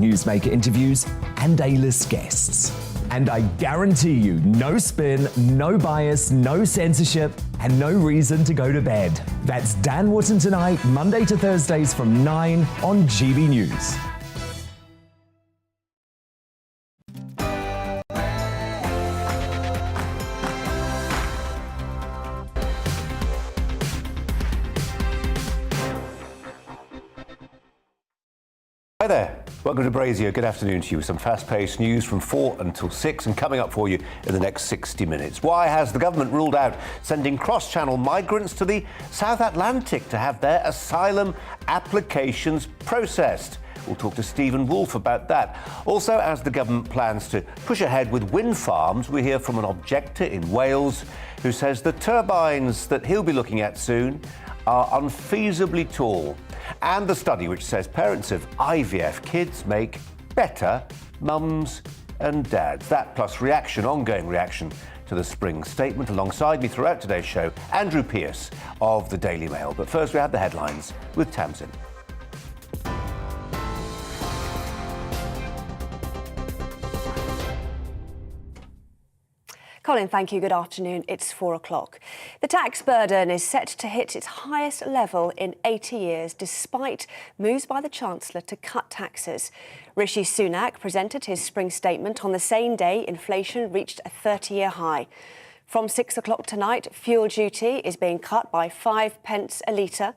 newsmaker interviews and A-list guests. And I guarantee you, no spin, no bias, no censorship, and no reason to go to bed. That's Dan Wootton Tonight, Monday to Thursdays from 9 on GB News. Hi there, welcome to Brazier. Good afternoon to you. Some fast-paced news from 4 until 6 and coming up for you in the next 60 minutes. Why has the government ruled out sending cross-channel migrants to the South Atlantic to have their asylum applications processed? We'll talk to Stephen Wolfe about that. Also, as the government plans to push ahead with wind farms, we hear from an objector in Wales who says the turbines that he'll be looking at soon are unfeasibly tall. And the study which says parents of IVF kids make better mums and dads. That plus ongoing reaction to the spring statement. Alongside me throughout today's show, Andrew Pearce of the Daily Mail. But first we have the headlines with Tamsin. Colin, thank you. Good afternoon. It's 4 o'clock. The tax burden is set to hit its highest level in 80 years, despite moves by the Chancellor to cut taxes. Rishi Sunak presented his spring statement on the same day inflation reached a 30-year high. From 6 o'clock tonight, fuel duty is being cut by 5 pence a litre.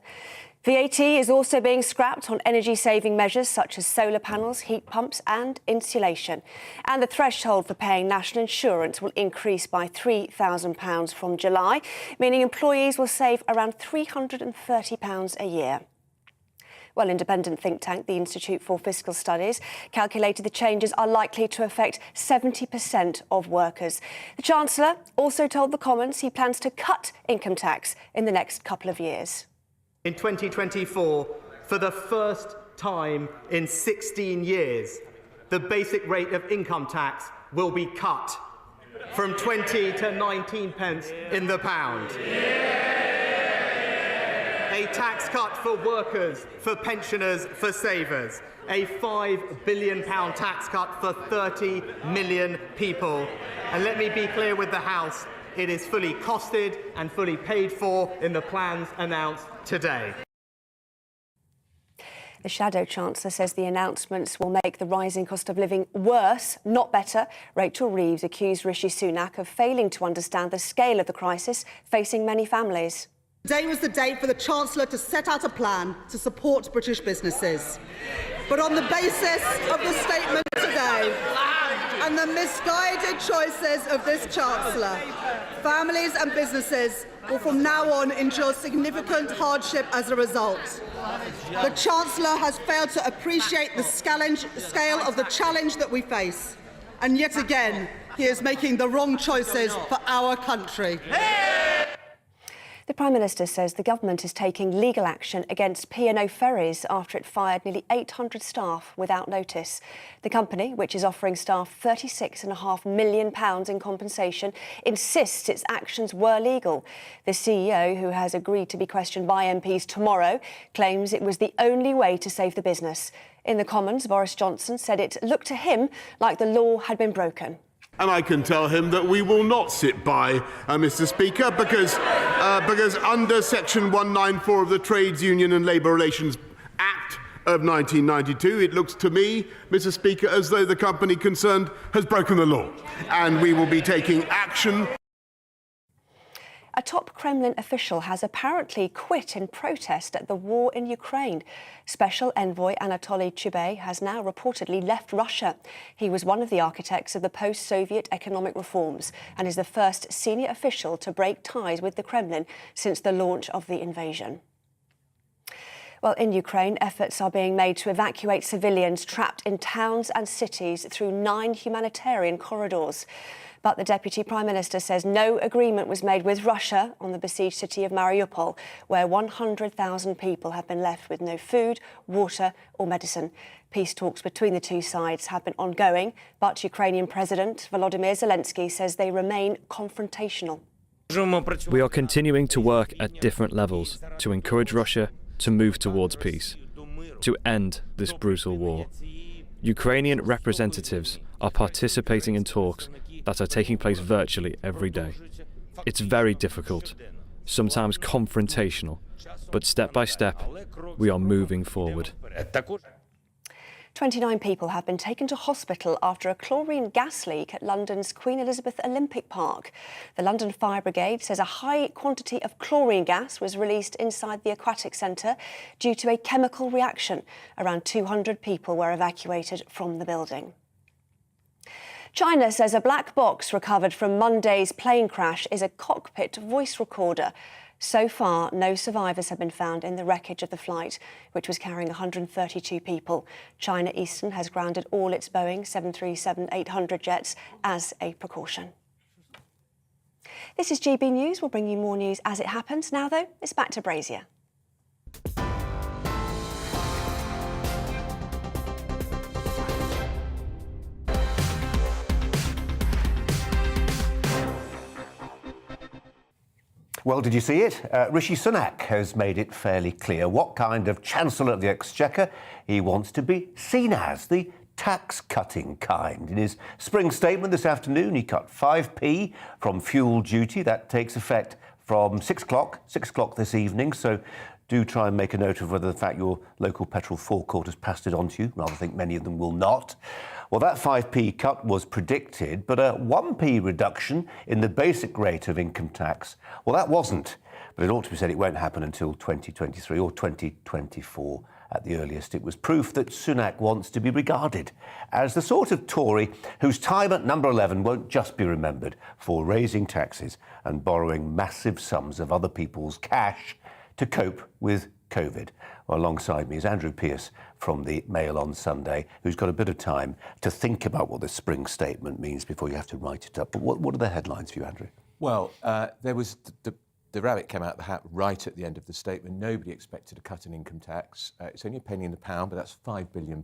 VAT is also being scrapped on energy-saving measures such as solar panels, heat pumps and insulation. And the threshold for paying national insurance will increase by £3,000 from July, meaning employees will save around £330 a year. Well, independent think tank, the Institute for Fiscal Studies, calculated the changes are likely to affect 70% of workers. The Chancellor also told the Commons he plans to cut income tax in the next couple of years. In 2024, for the first time in 16 years, the basic rate of income tax will be cut from 20 to 19 pence in the pound. A tax cut for workers, for pensioners, for savers. A £5 billion tax cut for 30 million people. And let me be clear with the House, it is fully costed and fully paid for in the plans announced today. The Shadow Chancellor says the announcements will make the rising cost of living worse, not better. Rachel Reeves accused Rishi Sunak of failing to understand the scale of the crisis facing many families. Today was the day for the Chancellor to set out a plan to support British businesses. But on the basis of the statement today and the misguided choices of this Chancellor, families and businesses will from now on endure significant hardship as a result. The Chancellor has failed to appreciate the scale of the challenge that we face. And yet again, he is making the wrong choices for our country. The Prime Minister says the government is taking legal action against P&O Ferries after it fired nearly 800 staff without notice. The company, which is offering staff £36.5 million in compensation, insists its actions were legal. The CEO, who has agreed to be questioned by MPs tomorrow, claims it was the only way to save the business. In the Commons, Boris Johnson said it looked to him like the law had been broken. And I can tell him that we will not sit by, Mr. Speaker, because under Section 194 of the Trades Union and Labour Relations Act of 1992, it looks to me, Mr. Speaker, as though the company concerned has broken the law. And we will be taking action. A top Kremlin official has apparently quit in protest at the war in Ukraine. Special Envoy Anatoly Chubey has now reportedly left Russia. He was one of the architects of the post-Soviet economic reforms and is the first senior official to break ties with the Kremlin since the launch of the invasion. Well, in Ukraine, efforts are being made to evacuate civilians trapped in towns and cities through 9 humanitarian corridors. But the Deputy Prime Minister says no agreement was made with Russia on the besieged city of Mariupol, where 100,000 people have been left with no food, water or medicine. Peace talks between the two sides have been ongoing, but Ukrainian President Volodymyr Zelensky says they remain confrontational. We are continuing to work at different levels to encourage Russia to move towards peace, to end this brutal war. Ukrainian representatives are participating in talks that are taking place virtually every day. It's very difficult, sometimes confrontational, but step by step, we are moving forward. 29 people have been taken to hospital after a chlorine gas leak at London's Queen Elizabeth Olympic Park. The London Fire Brigade says a high quantity of chlorine gas was released inside the aquatic centre due to a chemical reaction. Around 200 people were evacuated from the building. China says a black box recovered from Monday's plane crash is a cockpit voice recorder. So far, no survivors have been found in the wreckage of the flight, which was carrying 132 people. China Eastern has grounded all its Boeing 737-800 jets as a precaution. This is GB News. We'll bring you more news as it happens. Now, though, it's back to Brazier. Well, did you see it? Rishi Sunak has made it fairly clear what kind of Chancellor of the Exchequer he wants to be seen as, the tax-cutting kind. In his spring statement this afternoon, he cut 5p from fuel duty. That takes effect from 6 o'clock this evening, so do try and make a note of whether the fact your local petrol forecourt has passed it on to you. Rather think many of them will not. Well, that 5p cut was predicted, but a 1p reduction in the basic rate of income tax, well, that wasn't. But it ought to be said it won't happen until 2023 or 2024 at the earliest. It was proof that Sunak wants to be regarded as the sort of Tory whose time at number 11 won't just be remembered for raising taxes and borrowing massive sums of other people's cash to cope with COVID. Well, alongside me is Andrew Pearce from the Mail on Sunday, who's got a bit of time to think about what the spring statement means before you have to write it up. But what are the headlines for you, Andrew? Well, there was the rabbit came out of the hat right at the end of the statement. Nobody expected a cut in income tax. It's only a penny in the pound, but that's £5 billion.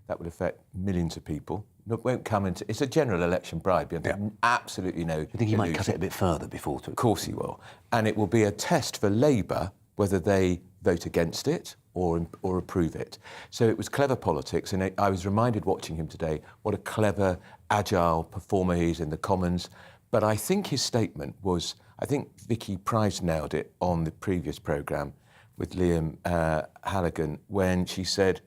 That would affect millions of people. It won't come into... It's a general election bribe. Absolutely no... You think he might cut it a bit further before... Of course he will. And it will be a test for Labour whether they vote against it or approve it. So it was clever politics, and I was reminded watching him today what a clever, agile performer he is in the Commons. But I think his statement was... I think Vicky Price nailed it on the previous programme with Liam Halligan when she said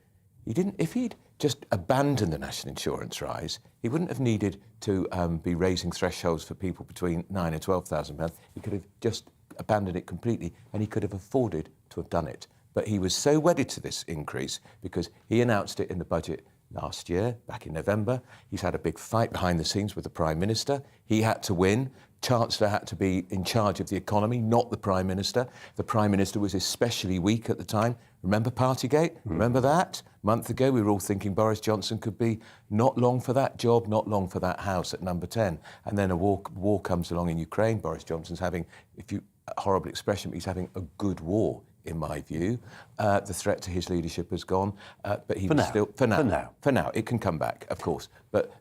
if he'd just abandoned the national insurance rise, he wouldn't have needed to be raising thresholds for people between £9,000 and £12,000. He could have just abandoned it completely, and he could have afforded to have done it. But he was so wedded to this increase because he announced it in the budget last year, back in November. He's had a big fight behind the scenes with the Prime Minister. He had to win. Chancellor had to be in charge of the economy, not the Prime Minister. The Prime Minister was especially weak at the time. Remember Partygate? Remember that? A month ago, we were all thinking Boris Johnson could be not long for that job, not long for that house at number 10. And then a war comes along in Ukraine. Boris Johnson's having, a horrible expression, but he's having a good war, in my view. The threat to his leadership has gone, but he was still... For now. It can come back, of course. But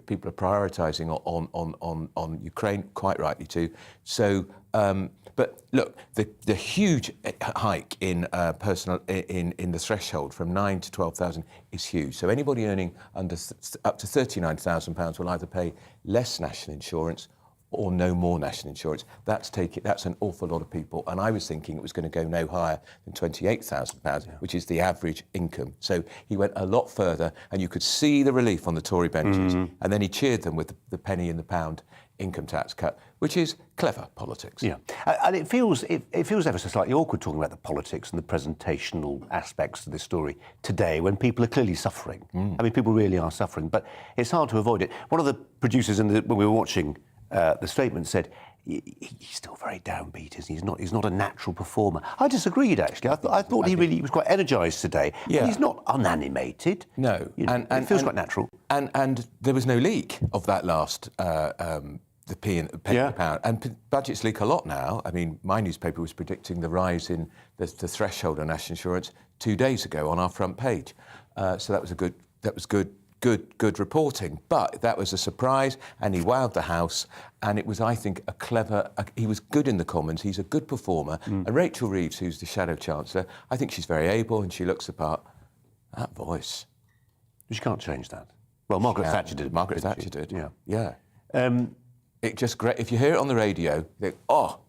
people are prioritising on Ukraine, quite rightly too. So, but look, the huge hike in in the threshold from 9,000 to 12,000 is huge. So anybody earning up to £39,000 will either pay less national insurance or no more national insurance. That's an awful lot of people. And I was thinking it was going to go no higher than £28,000, which is the average income. So he went a lot further, and you could see the relief on the Tory benches. And then he cheered them with the penny in the pound income tax cut, which is clever politics. Yeah, and it feels ever so slightly awkward talking about the politics and the presentational aspects of this story today when people are clearly suffering. I mean, people really are suffering, but it's hard to avoid it. One of the producers when we were watching the statement said he's still very downbeat, isn't he? He's not a natural performer. I disagreed, actually. I thought he was quite energised today. Yeah. He's not unanimated. No. And it feels quite natural. And there was no leak of that last the P and the pound. And budgets leak a lot now. I mean, my newspaper was predicting the rise in the threshold on national insurance 2 days ago on our front page. So that was good reporting, but that was a surprise, and he wowed the House, and it was, I think, he was good in the Commons, he's a good performer, and Rachel Reeves, who's the Shadow Chancellor, I think she's very able and she looks the part. That voice. But you can't change that. Well, Margaret Thatcher did. Margaret Thatcher did. Yeah. Yeah. It just great. If you hear it on the radio, you think, oh.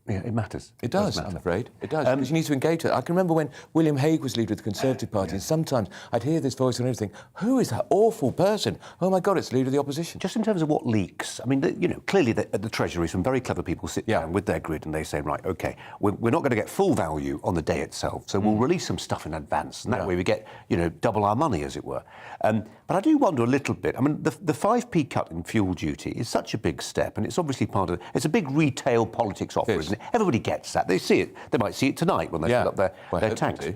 Yeah, it matters. It does, I'm afraid. It does, because you need to engage with it. I can remember when William Hague was leader of the Conservative Party, and sometimes I'd hear this voice and everything, who is that awful person? Oh, my God, it's the leader of the opposition. Just in terms of what leaks, I mean, clearly at the Treasury, some very clever people sit down with their grid and they say, right, OK, we're not going to get full value on the day itself, so we'll release some stuff in advance, and that way we get, double our money, as it were. But I do wonder a little bit, I mean, the 5p cut in fuel duty is such a big step, and it's obviously it's a big retail politics offer, isn't it? Everybody gets that. They see it. They might see it tonight when they fill up their tanks.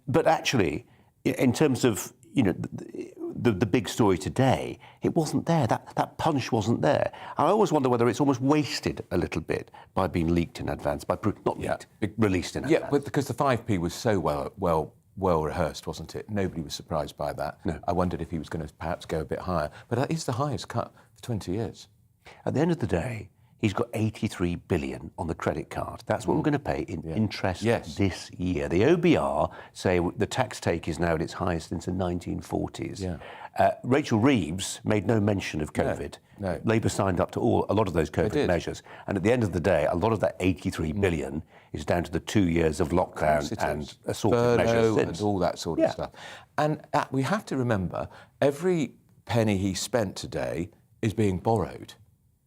But actually, in terms of, the big story today, it wasn't there. That punch wasn't there. And I always wonder whether it's almost wasted a little bit by being leaked in advance, released in advance. Yeah, but because the 5p was so well rehearsed, wasn't it? Nobody was surprised by that. No. I wondered if he was going to perhaps go a bit higher. But that is the highest cut for 20 years. At the end of the day, he's got 83 billion on the credit card. That's what we're going to pay in interest this year. The OBR say the tax take is now at its highest since the 1940s. Yeah. Rachel Reeves made no mention of COVID. No. Labour signed up to a lot of those COVID measures. And at the end of the day, a lot of that 83 billion is down to the 2 years of lockdown and assorted measures since. And all that sort of stuff. And we have to remember, every penny he spent today is being borrowed,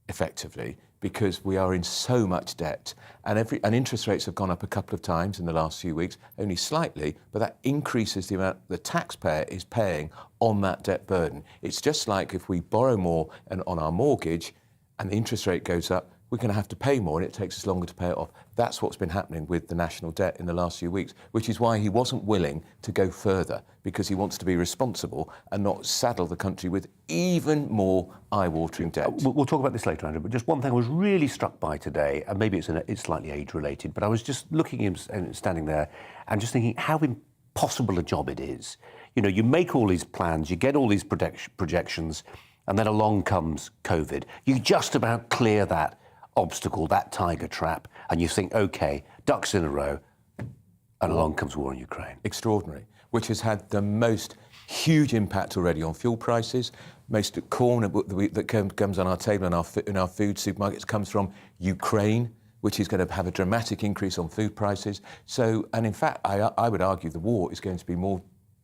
effectively, because we are in so much debt, and interest rates have gone up a couple of times in the last few weeks, only slightly, but that increases the amount the taxpayer is paying on that debt burden. It's just like if we borrow more on our mortgage and the interest rate goes up, we're going to have to pay more and it takes us longer to pay it off. That's what's been happening with the national debt in the last few weeks, which is why he wasn't willing to go further, because he wants to be responsible and not saddle the country with even more eye-watering debt. We'll talk about this later, Andrew, but just one thing I was really struck by today, and maybe it's slightly age-related, but I was just looking at him and standing there and just thinking how impossible a job it is. You make all these plans, you get all these projections, and then along comes COVID. You just about clear that obstacle, that tiger trap, and you think, OK, ducks in a row, and along comes war in Ukraine. Extraordinary, which has had the most huge impact already on fuel prices. Most corn that comes on our table in our food supermarkets comes from Ukraine, which is going to have a dramatic increase on food prices. So, and in fact, I would argue the war is going to be more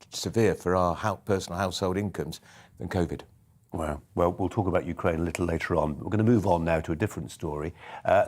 severe for our personal household incomes than COVID. Well, we'll talk about Ukraine a little later on. We're going to move on now to a different story.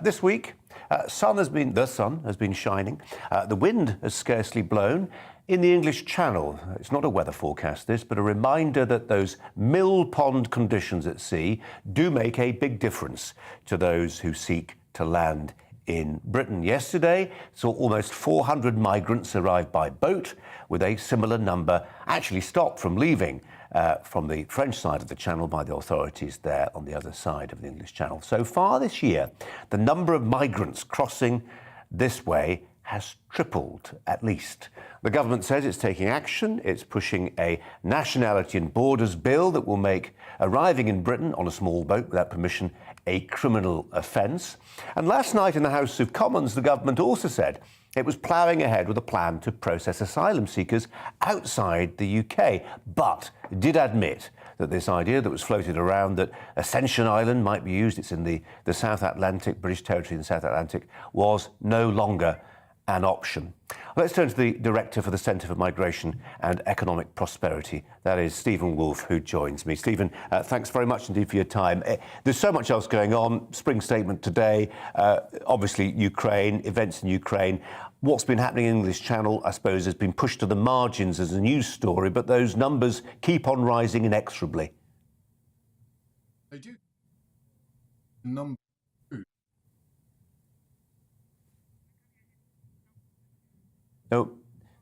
This week, the sun has been shining. The wind has scarcely blown in the English Channel. It's not a weather forecast, this, but a reminder that those mill pond conditions at sea do make a big difference to those who seek to land in Britain. Yesterday saw almost 400 migrants arrive by boat, with a similar number actually stopped from leaving from the French side of the Channel by the authorities there on the other side of the English Channel. So far this year, the number of migrants crossing this way has tripled, at least. The government says it's taking action. It's pushing a nationality and borders bill that will make arriving in Britain on a small boat without permission a criminal offence. And last night in the House of Commons, the government also said it was ploughing ahead with a plan to process asylum seekers outside the UK, but did admit that this idea that was floated around that Ascension Island might be used, it's in the South Atlantic, British territory in the South Atlantic, was no longer an option. Let's turn to the Director for the Centre for Migration and Economic Prosperity. That is Stephen Wolfe, who joins me. Stephen, thanks very much indeed for your time. There's so much else going on. Spring statement today, obviously Ukraine, events in Ukraine. What's been happening in the English Channel, I suppose, has been pushed to the margins as a news story, but those numbers keep on rising inexorably. They do. Number two. No,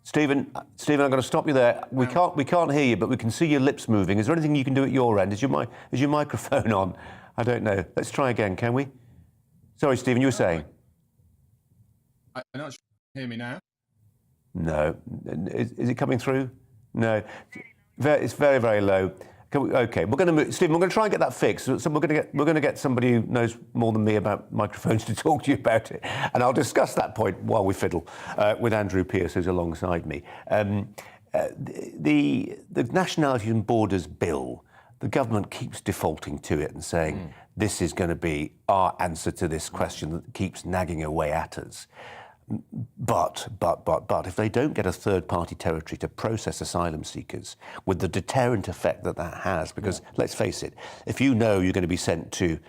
Stephen, I'm going to stop you there. We can't hear you, but we can see your lips moving. Is there anything you can do at your end? Is your microphone on? I don't know. Let's try again, can we? Sorry, Stephen, you were saying. I'm not sure you can hear me now. No. Is it coming through? No. It's very, very low. Okay, we're going to move. Stephen, we're going to try and get that fixed. So we're going to get somebody who knows more than me about microphones to talk to you about it, and I'll discuss that point while we fiddle with Andrew Pearce, who's alongside me. the Nationality and Borders Bill, the government keeps defaulting to it and saying this is going to be our answer to this question that keeps nagging away at us. But if they don't get a third-party territory to process asylum seekers with the deterrent effect that that has, because let's face it, if you know you're going to be sent to,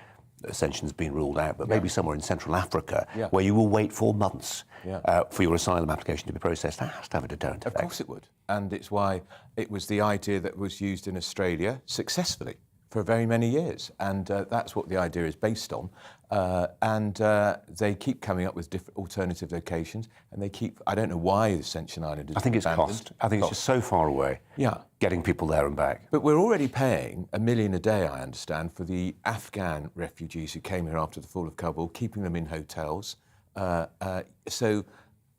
Ascension's been ruled out, but maybe somewhere in Central Africa where you will wait 4 months for your asylum application to be processed, that has to have a deterrent effect. Of course it would. And it's why it was the idea that was used in Australia successfully for very many years. And that's what the idea is based on. They keep coming up with different alternative locations, and they keep, I don't know why Ascension Island is I think it's abandoned. cost. I think it's just so far away, getting people there and back. But we're already paying $1 million a day, I understand, for the Afghan refugees who came here after the fall of Kabul, keeping them in hotels. So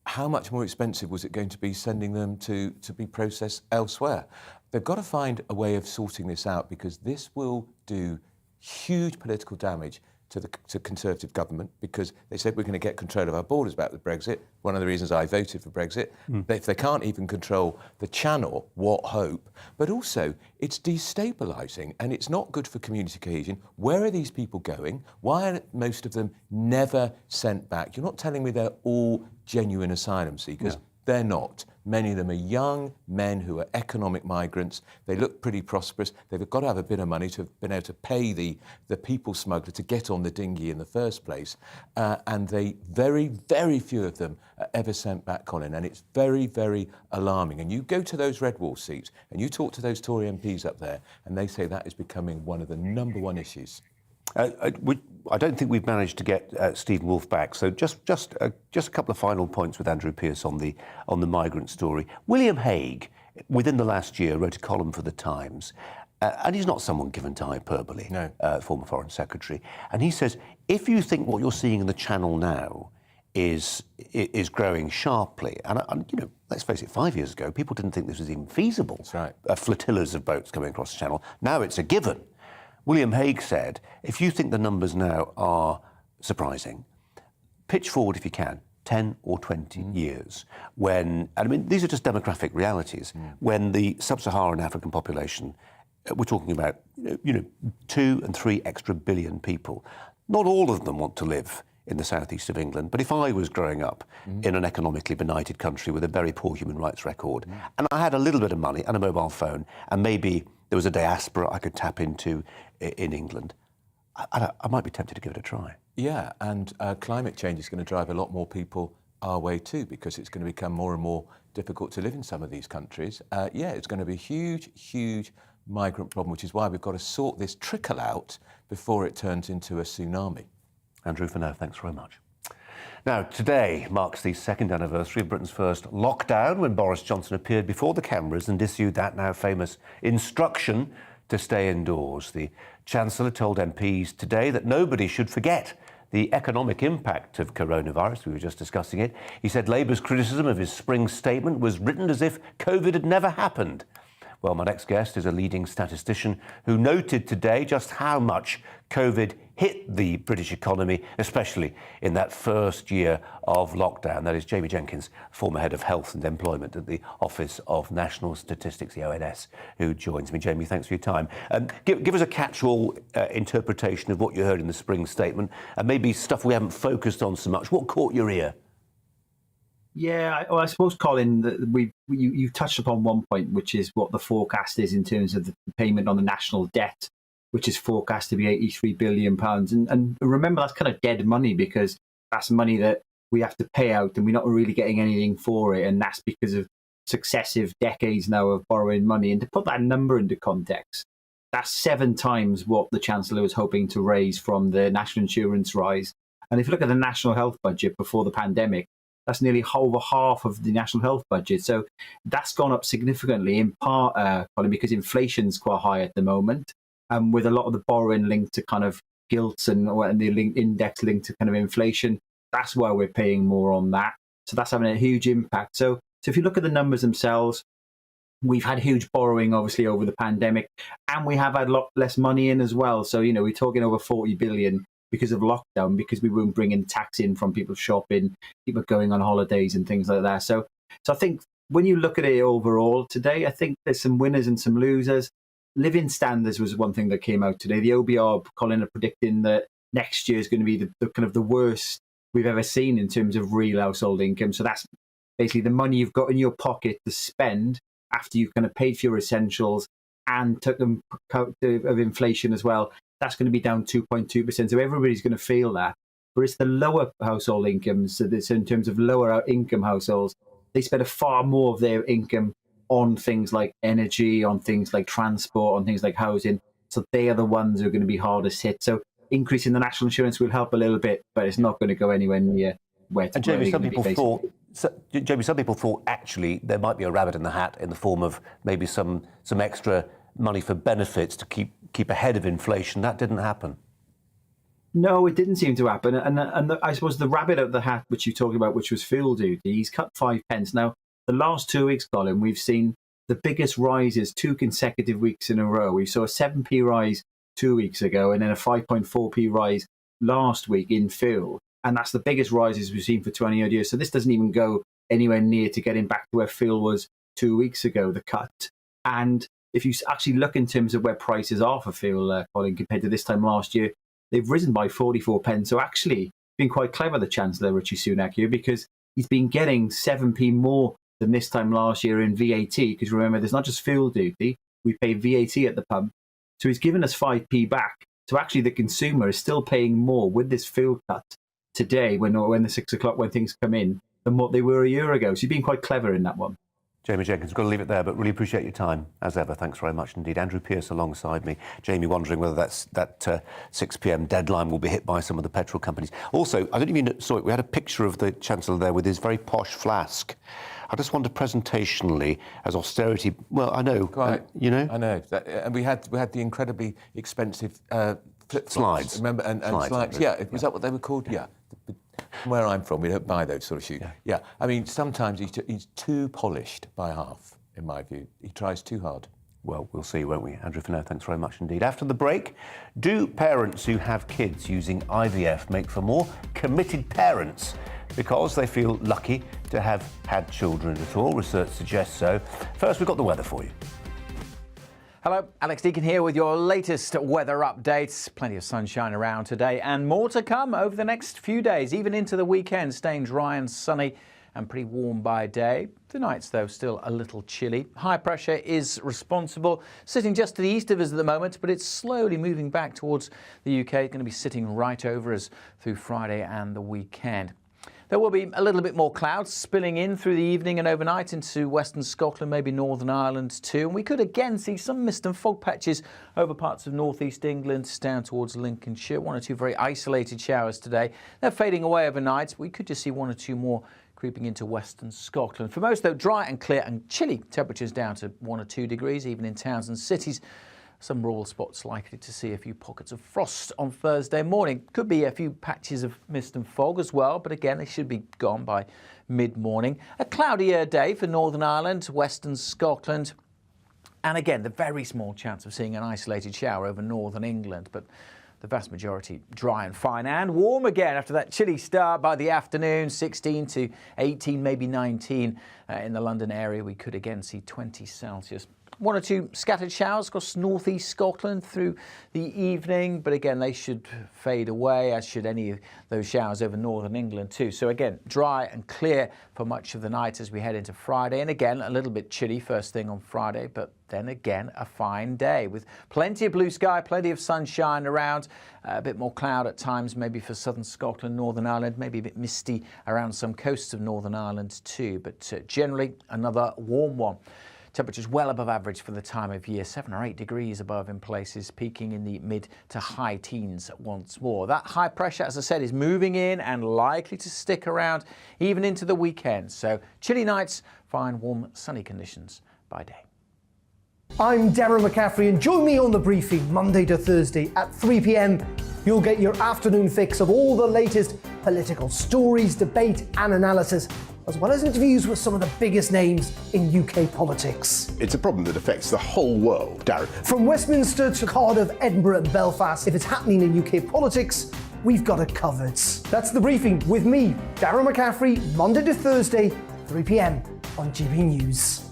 how much more expensive was it going to be sending them to be processed elsewhere? They've got to find a way of sorting this out, because this will do huge political damage to Conservative government, because they said we're going to get control of our borders back with Brexit. One of the reasons I voted for Brexit. If they can't even control the channel, what hope? But also, it's destabilising, and it's not good for community cohesion. Where are these people going? Why are most of them never sent back? You're not telling me they're all genuine asylum seekers. No. They're not. Many of them are young men who are economic migrants. They look pretty prosperous. They've got to have a bit of money to have been able to pay the people smuggler to get on the dinghy in the first place. And very, very few of them are ever sent back, Colin. And it's very, very alarming. And you go to those red wall seats and you talk to those Tory MPs up there, and they say that is becoming one of the #1 issues. I don't think we've managed to get Stephen Wolfe back. So just a couple of final points with Andrew Pearce on the migrant story. William Hague, within the last year, wrote a column for The Times, and he's not someone given to hyperbole. No. Former Foreign Secretary, and he says if you think what you're seeing in the Channel now is growing sharply, and let's face it, 5 years ago people didn't think this was even feasible. That's right. Flotillas of boats coming across the Channel. Now it's a given. William Hague said, if you think the numbers now are surprising, pitch forward, if you can, 10 or 20 years when, and I mean, these are just demographic realities, when the sub-Saharan African population, we're talking about, 2 and 3 extra billion people. Not all of them want to live in the southeast of England, but if I was growing up in an economically benighted country with a very poor human rights record, and I had a little bit of money and a mobile phone, and maybe there was a diaspora I could tap into in England, I might be tempted to give it a try. Yeah, and climate change is going to drive a lot more people our way too, because it's going to become more and more difficult to live in some of these countries. It's going to be a huge, huge migrant problem, which is why we've got to sort this trickle out before it turns into a tsunami. Andrew, for now, thanks very much. Now, today marks the 2nd anniversary of Britain's first lockdown, when Boris Johnson appeared before the cameras and issued that now famous instruction to stay indoors. The Chancellor told MPs today that nobody should forget the economic impact of coronavirus. We were just discussing it. He said Labour's criticism of his spring statement was written as if COVID had never happened. Well, my next guest is a leading statistician who noted today just how much COVID hit the British economy, especially in that first year of lockdown. That is Jamie Jenkins, former head of health and employment at the Office of National Statistics, the ONS, who joins me. Jamie, thanks for your time. Give us a catch-all interpretation of what you heard in the spring statement, and maybe stuff we haven't focused on so much. What caught your ear? Yeah, I suppose, Colin, that you touched upon one point, which is what the forecast is in terms of the payment on the national debt, which is forecast to be £83 billion. And remember, that's kind of dead money, because that's money that we have to pay out and we're not really getting anything for it. And that's because of successive decades now of borrowing money. And to put that number into context, that's 7 times what the Chancellor was hoping to raise from the national insurance rise. And if you look at the national health budget before the pandemic, that's nearly over half of the national health budget. So that's gone up significantly, in part, Colin, because inflation's quite high at the moment, with a lot of the borrowing linked to kind of gilts and the index linked to kind of inflation. That's why we're paying more on that. So that's having a huge impact. So if you look at the numbers themselves, we've had huge borrowing, obviously, over the pandemic, and we have had a lot less money in as well. So, we're talking over 40 billion because of lockdown, because we weren't bringing tax in from people shopping, people going on holidays and things like that. So I think when you look at it overall today, I think there's some winners and some losers. Living standards was one thing that came out today. The OBR, Colin, are predicting that next year is going to be the kind of the worst we've ever seen in terms of real household income. So that's basically the money you've got in your pocket to spend after you've kind of paid for your essentials and took them out of inflation as well. That's going to be down 2.2%. So everybody's going to feel that. But it's the lower household incomes, so that's in terms of lower income households, they spend far more of their income on things like energy, on things like transport, on things like housing. So they are the ones who are going to be hardest hit. So increasing the national insurance will help a little bit, but it's not going to go anywhere near where it's Jamie, some people thought actually there might be a rabbit in the hat in the form of maybe some extra money for benefits to keep ahead of inflation. That didn't happen. No, it didn't seem to happen. And I suppose the rabbit out of the hat, which you talked about, which was fuel duty, he's cut 5 pence. Now, the last 2 weeks, Colin, we've seen the biggest rises 2 consecutive weeks in a row. We saw a 7p rise 2 weeks ago and then a 5.4p rise last week in fuel. And that's the biggest rises we've seen for 20 odd years. So this doesn't even go anywhere near to getting back to where fuel was 2 weeks ago, the cut. And if you actually look in terms of where prices are for fuel, Colin, compared to this time last year, they've risen by 44 pence. So actually, it's been quite clever, the Chancellor, Rishi Sunak, here, because he's been getting 7p more than this time last year in VAT. Because remember, there's not just fuel duty, we pay VAT at the pump. So he's given us 5p back. So actually, the consumer is still paying more with this fuel cut today, when the 6 o'clock, when things come in, than what they were a year ago. So he's been quite clever in that one. Jamie Jenkins, we've got to leave it there, but really appreciate your time, as ever. Thanks very much indeed. Andrew Pearce alongside me. Jamie wondering whether that 6 p.m. deadline will be hit by some of the petrol companies. Also, I don't even know, saw it, we had a picture of the Chancellor there with his very posh flask. I just wonder presentationally, as austerity, well, I know, you know? I know. And we had the incredibly expensive slides. Remember? And slides. Yeah, was that what they were called? Yeah. From where I'm from, we don't buy those sort of shoes. Yeah. I mean, sometimes he's too polished by half, in my view. He tries too hard. Well, we'll see, won't we? Andrew, for now, thanks very much indeed. After the break, do parents who have kids using IVF make for more committed parents because they feel lucky to have had children at all? Research suggests so. First, we've got the weather for you. Hello, Alex Deakin here with your latest weather updates. Plenty of sunshine around today and more to come over the next few days, even into the weekend, staying dry and sunny and pretty warm by day. The nights, though, still a little chilly. High pressure is responsible, sitting just to the east of us at the moment, but it's slowly moving back towards the UK. It's going to be sitting right over us through Friday and the weekend. There will be a little bit more clouds spilling in through the evening and overnight into western Scotland, maybe Northern Ireland too. And we could again see some mist and fog patches over parts of northeast England down towards Lincolnshire. 1 or 2 very isolated showers today. They're fading away overnight. We could just see 1 or 2 more creeping into western Scotland. For most, though, dry and clear and chilly. Temperatures down to 1 or 2 degrees, even in towns and cities. Some rural spots likely to see a few pockets of frost on Thursday morning. Could be a few patches of mist and fog as well, but again, they should be gone by mid-morning. A cloudier day for Northern Ireland, western Scotland. And again, the very small chance of seeing an isolated shower over northern England, but the vast majority dry and fine and warm again after that chilly start by the afternoon, 16 to 18, maybe 19 in the London area. We could again see 20 Celsius. 1 or 2 scattered showers across northeast Scotland through the evening, but again, they should fade away, as should any of those showers over northern England too. So again, dry and clear for much of the night as we head into Friday. And again, a little bit chilly first thing on Friday, but then again, a fine day with plenty of blue sky, plenty of sunshine around, a bit more cloud at times, maybe for southern Scotland, Northern Ireland, maybe a bit misty around some coasts of Northern Ireland too, but generally another warm one. Temperatures well above average for the time of year, 7 or 8 degrees above in places, peaking in the mid to high teens once more. That high pressure, as I said, is moving in and likely to stick around even into the weekend. So chilly nights, fine, warm, sunny conditions by day. I'm Darren McCaffrey, and join me on The Briefing Monday to Thursday at 3 p.m. You'll get your afternoon fix of all the latest political stories, debate and analysis, as well as interviews with some of the biggest names in UK politics. It's a problem that affects the whole world, Darren. From Westminster to Cardiff, Edinburgh and Belfast, if it's happening in UK politics, we've got it covered. That's The Briefing with me, Darren McCaffrey, Monday to Thursday, 3 p.m. on GB News.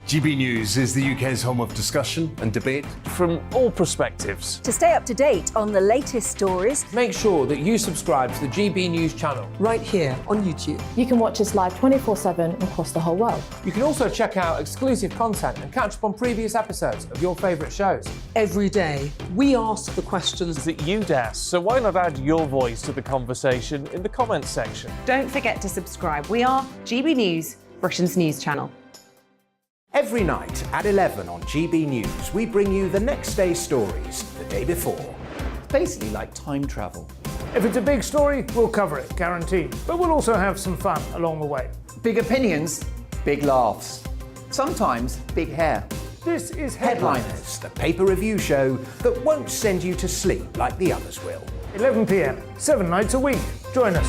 GB News is the UK's home of discussion and debate from all perspectives. To stay up to date on the latest stories, make sure that you subscribe to the GB News channel right here on YouTube. You can watch us live 24/7 across the whole world. You can also check out exclusive content and catch up on previous episodes of your favourite shows. Every day, we ask the questions that you'd ask, so why not add your voice to the conversation in the comments section? Don't forget to subscribe. We are GB News, Britain's news channel. Every night at 11 on GB News, we bring you the next day's stories the day before. It's basically like time travel. If it's a big story, we'll cover it, guaranteed. But we'll also have some fun along the way. Big opinions, big laughs. Sometimes big hair. This is Headliners, the paper review show that won't send you to sleep like the others will. 11 p.m, 7 nights a week. Join us.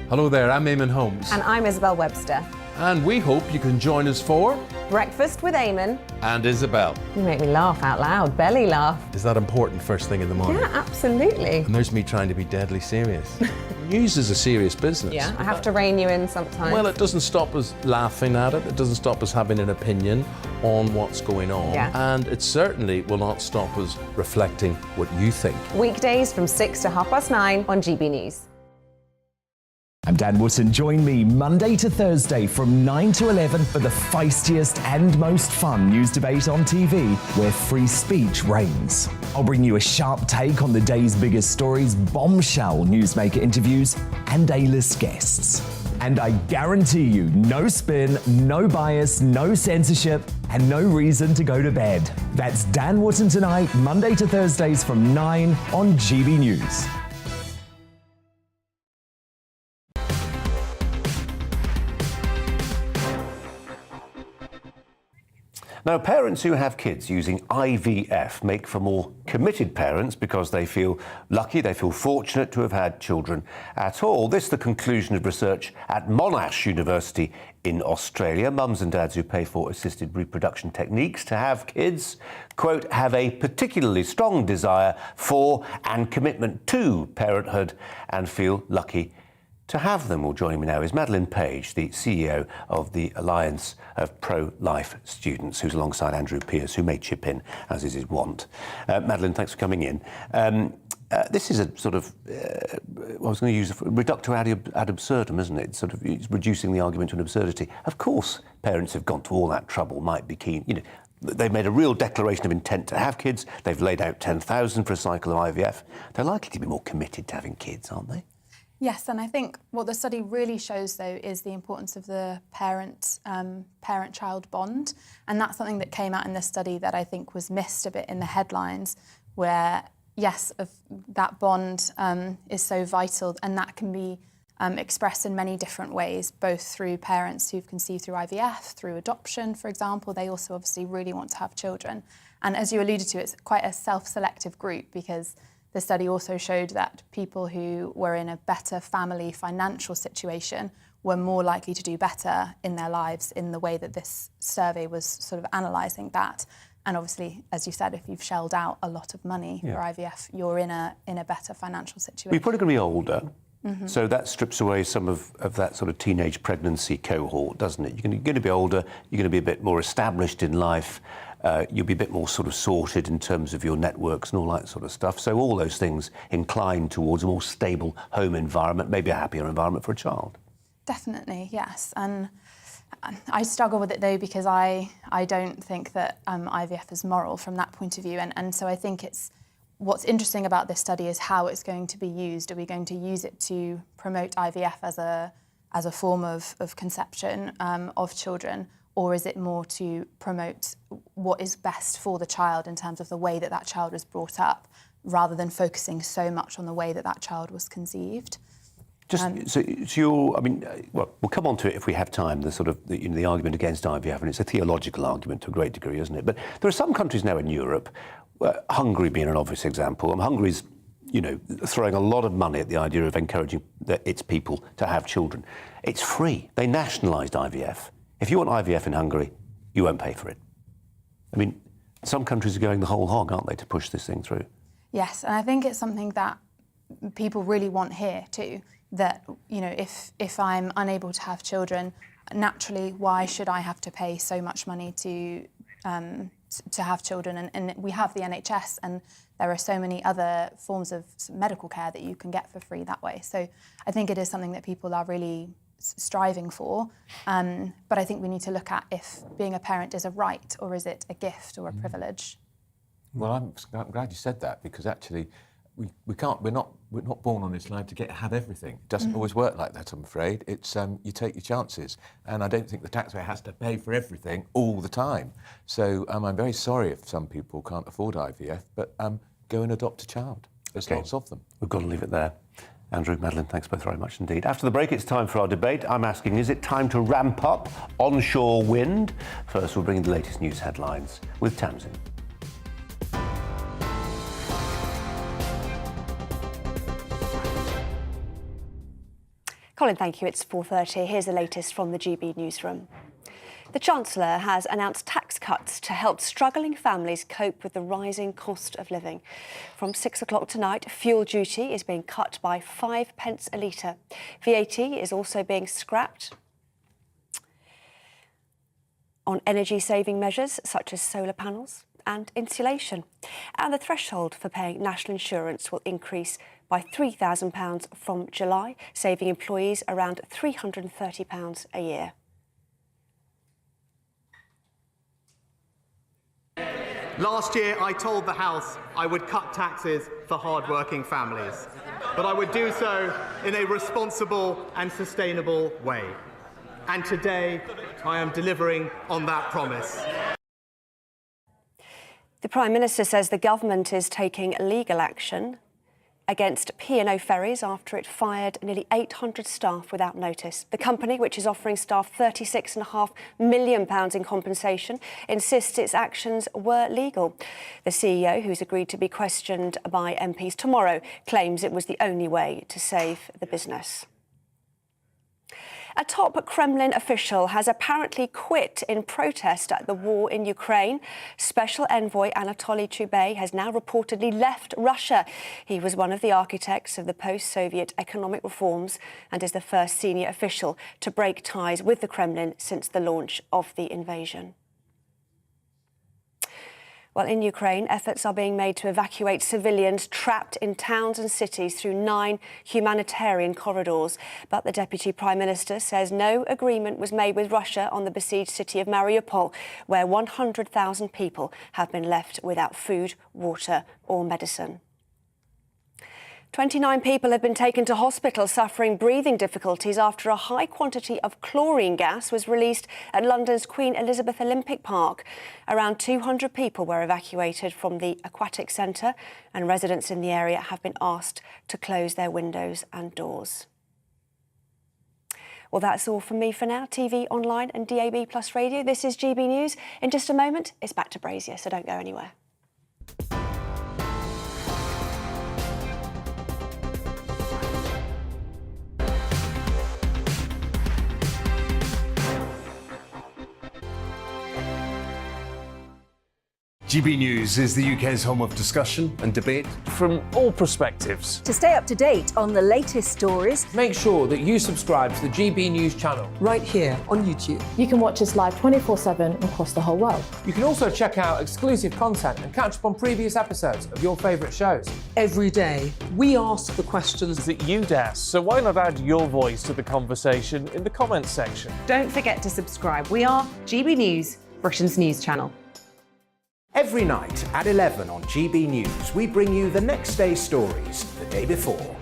Hello there, I'm Eamon Holmes. And I'm Isabel Webster. And we hope you can join us for Breakfast with Eamon and Isabel. You make me laugh out loud, belly laugh. Is that important first thing in the morning? Yeah, absolutely. And there's me trying to be deadly serious. News is a serious business. Yeah, I have to rein you in sometimes. Well, it doesn't stop us laughing at it. It doesn't stop us having an opinion on what's going on. Yeah. And it certainly will not stop us reflecting what you think. Weekdays from 6 to 9:30 on GB News. I'm Dan Wootton. Join me Monday to Thursday from 9 to 11 for the feistiest and most fun news debate on TV, where free speech reigns. I'll bring you a sharp take on the day's biggest stories, bombshell newsmaker interviews, and A-list guests. And I guarantee you, no spin, no bias, no censorship, and no reason to go to bed. That's Dan Wootton Tonight, Monday to Thursdays from 9 on GB News. Now, parents who have kids using IVF make for more committed parents because they feel lucky, they feel fortunate to have had children at all. This is the conclusion of research at Monash University in Australia. Mums and dads who pay for assisted reproduction techniques to have kids, quote, have a particularly strong desire for and commitment to parenthood and feel lucky to have them. Well, joining me now is Madeline Page, the CEO of the Alliance of Pro-Life Students, who's alongside Andrew Pearce, who may chip in, as is his wont. Madeline, thanks for coming in. This is a sort of, I was going to use reductio ad absurdum, isn't it? Sort of it's reducing the argument to an absurdity. Of course, parents have gone to all that trouble, might be keen, you know, they've made a real declaration of intent to have kids. They've laid out 10,000 for a cycle of IVF. They're likely to be more committed to having kids, aren't they? Yes, and I think what the study really shows, though, is the importance of the parent-child bond. And that's something that came out in this study that I think was missed a bit in the headlines, where, yes, that bond is so vital, and that can be expressed in many different ways, both through parents who've conceived through IVF, through adoption, for example. They also obviously really want to have children. And as you alluded to, it's quite a self-selective group, because the study also showed that people who were in a better family financial situation were more likely to do better in their lives, in the way that this survey was sort of analysing that. And obviously, as you said, if you've shelled out a lot of money for IVF, you're in a better financial situation. We're probably going to be older, so that strips away some of that sort of teenage pregnancy cohort, doesn't it? You're going to be older, you're going to be a bit more established in life, you'll be a bit more sort of sorted in terms of your networks and all that sort of stuff. So all those things incline towards a more stable home environment, maybe a happier environment for a child. Definitely, yes. And I struggle with it, though, because I don't think that IVF is moral from that point of view. And so I think what's interesting about this study is how it's going to be used. Are we going to use it to promote IVF as a form of conception of children? Or is it more to promote what is best for the child in terms of the way that that child was brought up, rather than focusing so much on the way that that child was conceived? So you're, I mean, well, we'll come on to it if we have time, the sort of, the argument against IVF, and it's a theological argument to a great degree, isn't it? But there are some countries now in Europe, Hungary being an obvious example, Hungary's throwing a lot of money at the idea of encouraging its people to have children. It's free. They nationalised IVF. If you want IVF in Hungary, you won't pay for it. I mean, some countries are going the whole hog, aren't they, to push this thing through? Yes, and I think it's something that people really want here too, that, if I'm unable to have children, naturally, why should I have to pay so much money to have children? And we have the NHS, and there are so many other forms of medical care that you can get for free that way. So I think it is something that people are really striving for. But I think we need to look at if being a parent is a right or is it a gift or a privilege. Well, I'm glad you said that, because actually we're not born on this life to have everything. It doesn't always work like that, I'm afraid. It's you take your chances, and I don't think the taxpayer has to pay for everything all the time. So I'm very sorry if some people can't afford IVF, but go and adopt a child. There's lots of them. We've got to leave it there. Andrew, Madeline, thanks both very much indeed. After the break, it's time for our debate. I'm asking, is it time to ramp up onshore wind? First, we'll bring in the latest news headlines with Tamsin. Colin, thank you. It's 4:30. Here's the latest from the GB newsroom. The Chancellor has announced tax cuts to help struggling families cope with the rising cost of living. From 6 o'clock tonight, fuel duty is being cut by 5 pence a litre. VAT is also being scrapped on energy-saving measures such as solar panels and insulation. And the threshold for paying national insurance will increase by £3,000 from July, saving employees around £330 a year. Last year, I told the House I would cut taxes for hard-working families, but I would do so in a responsible and sustainable way. And today, I am delivering on that promise. The Prime Minister says the government is taking legal action against P&O Ferries after it fired nearly 800 staff without notice. The company, which is offering staff £36.5 million in compensation, insists its actions were legal. The CEO, who's agreed to be questioned by MPs tomorrow, claims it was the only way to save the business. A top Kremlin official has apparently quit in protest at the war in Ukraine. Special Envoy Anatoly Chubey has now reportedly left Russia. He was one of the architects of the post-Soviet economic reforms and is the first senior official to break ties with the Kremlin since the launch of the invasion. Well, in Ukraine, efforts are being made to evacuate civilians trapped in towns and cities through 9 humanitarian corridors. But the Deputy Prime Minister says no agreement was made with Russia on the besieged city of Mariupol, where 100,000 people have been left without food, water or medicine. 29 people have been taken to hospital suffering breathing difficulties after a high quantity of chlorine gas was released at London's Queen Elizabeth Olympic Park. Around 200 people were evacuated from the aquatic centre, and residents in the area have been asked to close their windows and doors. Well, that's all from me for now. TV, online and DAB+ radio. This is GB News. In just a moment, it's back to Brazier, so don't go anywhere. GB News is the UK's home of discussion and debate. From all perspectives. To stay up to date on the latest stories, make sure that you subscribe to the GB News channel. Right here on YouTube. You can watch us live 24/7 across the whole world. You can also check out exclusive content and catch up on previous episodes of your favourite shows. Every day, we ask the questions that you'd ask, so why not add your voice to the conversation in the comments section? Don't forget to subscribe. We are GB News, Britain's news channel. Every night at 11 on GB News, we bring you the next day's stories the day before.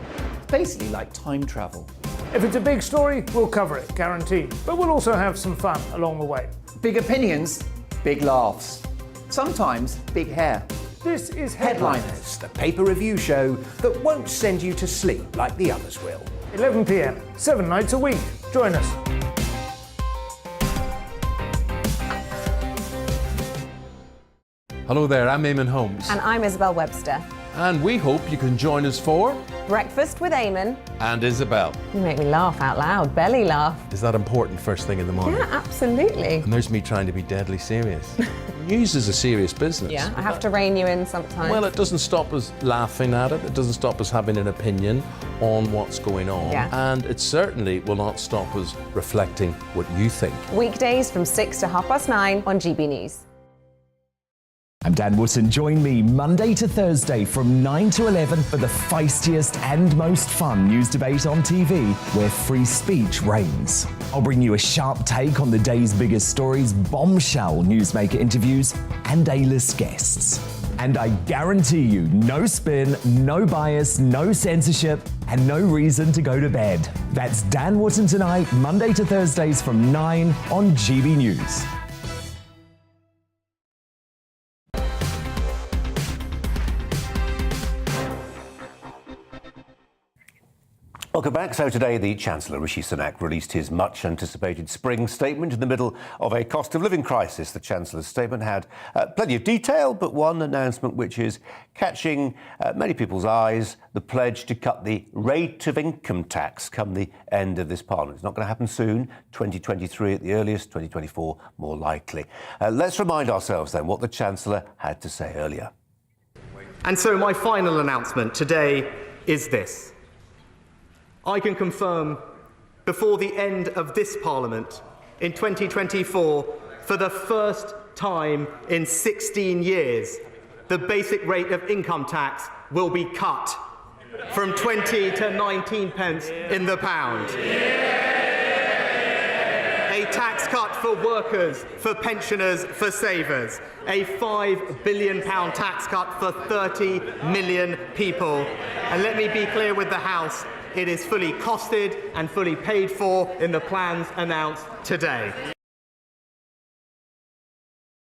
Basically like time travel. If it's a big story, we'll cover it, guaranteed. But we'll also have some fun along the way. Big opinions, big laughs. Sometimes big hair. This is Headliners, the paper review show that won't send you to sleep like the others will. 11 p.m, 7 nights a week. Join us. Hello there, I'm Eamon Holmes. And I'm Isabel Webster. And we hope you can join us for Breakfast with Eamon. And Isabel. You make me laugh out loud, belly laugh. Is that important first thing in the morning? Yeah, absolutely. And there's me trying to be deadly serious. News is a serious business. Yeah, I have to rein you in sometimes. Well, it doesn't stop us laughing at it. It doesn't stop us having an opinion on what's going on. Yeah. And it certainly will not stop us reflecting what you think. Weekdays from 6 to 9:30 on GB News. I'm Dan Wootton. Join me Monday to Thursday from 9 to 11 for the feistiest and most fun news debate on TV, where free speech reigns. I'll bring you a sharp take on the day's biggest stories, bombshell newsmaker interviews, and A-list guests. And I guarantee you, no spin, no bias, no censorship, and no reason to go to bed. That's Dan Wootton Tonight, Monday to Thursdays from 9 on GB News. Welcome back. So today the Chancellor Rishi Sunak released his much anticipated spring statement in the middle of a cost of living crisis. The Chancellor's statement had plenty of detail, but one announcement which is catching many people's eyes: the pledge to cut the rate of income tax come the end of this Parliament. It's not going to happen soon, 2023 at the earliest, 2024 more likely. Let's remind ourselves then what the Chancellor had to say earlier. And so my final announcement today is this. I can confirm before the end of this Parliament in 2024, for the first time in 16 years, the basic rate of income tax will be cut from 20 to 19 pence in the pound. A tax cut for workers, for pensioners, for savers. A £5 billion tax cut for 30 million people. And let me be clear with the House, it is fully costed and fully paid for in the plans announced today.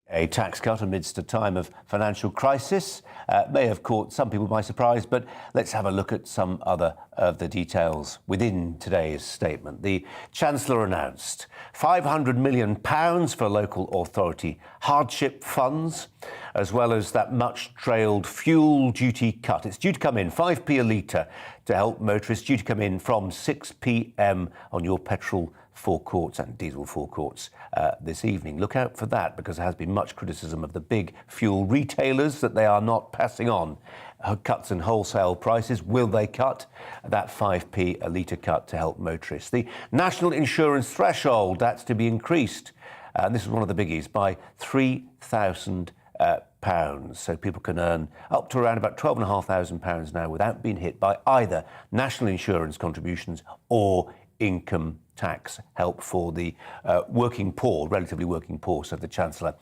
A tax cut amidst a time of financial crisis may have caught some people by surprise, but let's have a look at some other of the details within today's statement. The Chancellor announced £500 million for local authority hardship funds, as well as that much-trailed fuel duty cut. It's due to come in 5p a litre to help motorists, due to come in from 6 p.m. on your petrol forecourts and diesel forecourts this evening. Look out for that, because there has been much criticism of the big fuel retailers that they are not passing on cuts in wholesale prices. Will they cut that 5p a litre cut to help motorists? The national insurance threshold, that's to be increased, and this is one of the biggies, by £3,000. So people can earn up to around about £12,500 now without being hit by either national insurance contributions or income tax help for the working poor, relatively working poor, said the Chancellor.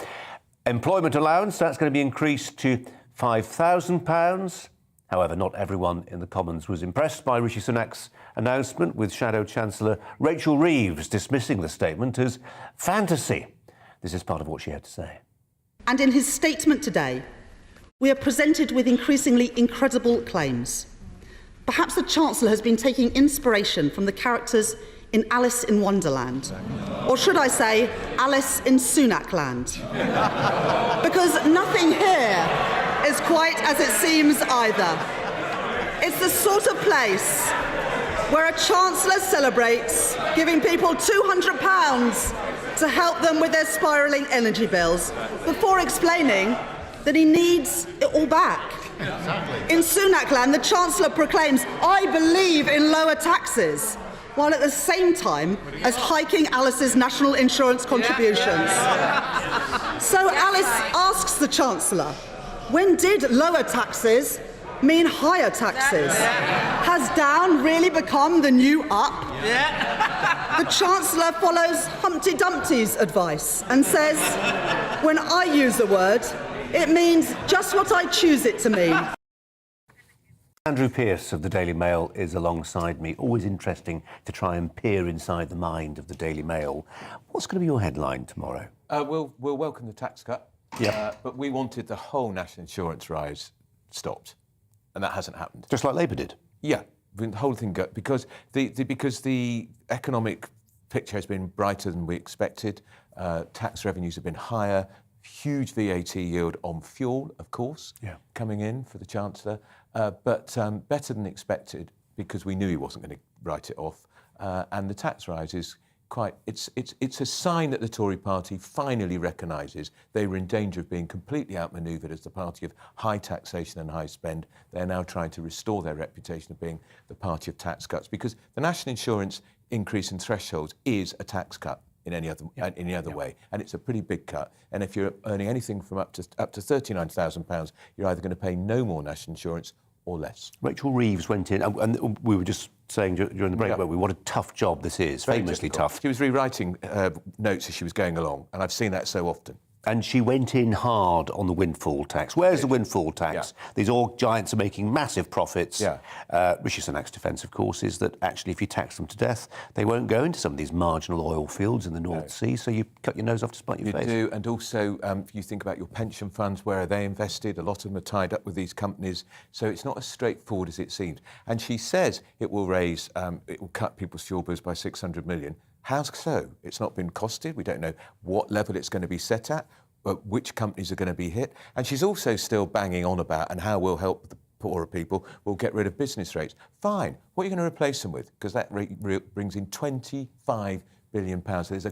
Employment allowance, that's going to be increased to £5,000. However, not everyone in the Commons was impressed by Rishi Sunak's announcement, with Shadow Chancellor Rachel Reeves dismissing the statement as fantasy. This is part of what she had to say. And in his statement today, we are presented with increasingly incredible claims. Perhaps the Chancellor has been taking inspiration from the characters in Alice in Wonderland. Or should I say, Alice in Sunakland? Because nothing here is quite as it seems either. It's the sort of place where a Chancellor celebrates giving people £200 to help them with their spiralling energy bills, before explaining that he needs it all back. In Sunakland, the Chancellor proclaims, "I believe in lower taxes," while at the same time as hiking Alice's national insurance contributions. So Alice asks the Chancellor, when did lower taxes mean higher taxes? Has down really become the new up? The Chancellor follows Humpty Dumpty's advice and says, when I use the word, it means just what I choose it to mean. Andrew Pearce of the Daily Mail is alongside me. Always interesting to try and peer inside the mind of the Daily Mail. What's going to be your headline tomorrow? We'll welcome the tax cut. Yeah. But we wanted the whole national insurance rise stopped, and that hasn't happened. Just like Labour did. Yeah, the whole thing got, because the economic picture has been brighter than we expected. Tax revenues have been higher. Huge VAT yield on fuel, of course, coming in for the Chancellor, but better than expected because we knew he wasn't going to write it off. And the tax rise is quite... It's a sign that the Tory party finally recognises they were in danger of being completely outmanoeuvred as the party of high taxation and high spend. They're now trying to restore their reputation of being the party of tax cuts, because the national insurance increase in thresholds is a tax cut in any other way, and it's a pretty big cut. And if you're earning anything from up to £39,000, you're either going to pay no more national insurance or less. Rachel Reeves went in, and we were just saying during the break, weren't we, what a tough job this is, Very famously difficult. tough. She was rewriting notes as she was going along, and I've seen that so often. And she went in hard on the windfall tax. Where's the windfall tax? These oil giants are making massive profits. Rishi Sunak's defence, of course, is that actually if you tax them to death, they won't go into some of these marginal oil fields in the North Sea, so you cut your nose off to spite your face. You do, and also if you think about your pension funds, where are they invested? A lot of them are tied up with these companies, so it's not as straightforward as it seems. And she says it will cut people's fuel bills by 600 million. How so? It's not been costed. We don't know what level it's going to be set at, which companies are going to be hit. And she's also still banging on about and how we'll help the poorer people, we'll get rid of business rates. Fine. What are you going to replace them with? Because that brings in £25 billion. So there's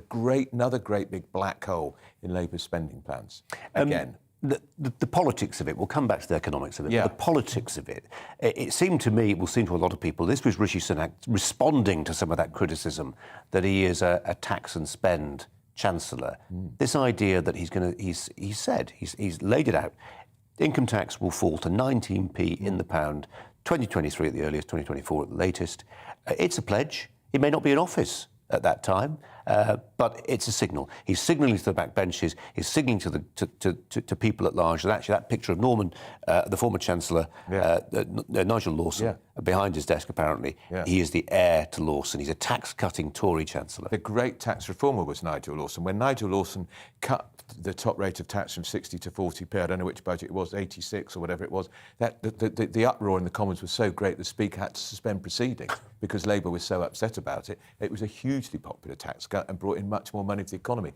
another great big black hole in Labour's spending plans. Again. The politics of it, we'll come back to the economics of it, but the politics of it, it seemed to me, it will seem to a lot of people, this was Rishi Sunak responding to some of that criticism that he is a tax and spend chancellor. This idea that he's laid it out, income tax will fall to 19p in the pound, 2023 at the earliest, 2024 at the latest. It's a pledge. It may not be in office at that time, but it's a signal. He's signalling to the backbenches. He's signalling to people at large. And actually, that picture of Norman, the former Chancellor, Nigel Lawson, behind his desk apparently, he is the heir to Lawson. He's a tax-cutting Tory Chancellor. The great tax reformer was Nigel Lawson. When Nigel Lawson cut the top rate of tax from 60 to 40p, I don't know which budget it was, 86 or whatever it was, the uproar in the Commons was so great the Speaker had to suspend proceedings because Labour was so upset about it. It was a hugely popular tax cut and brought in much more money to the economy.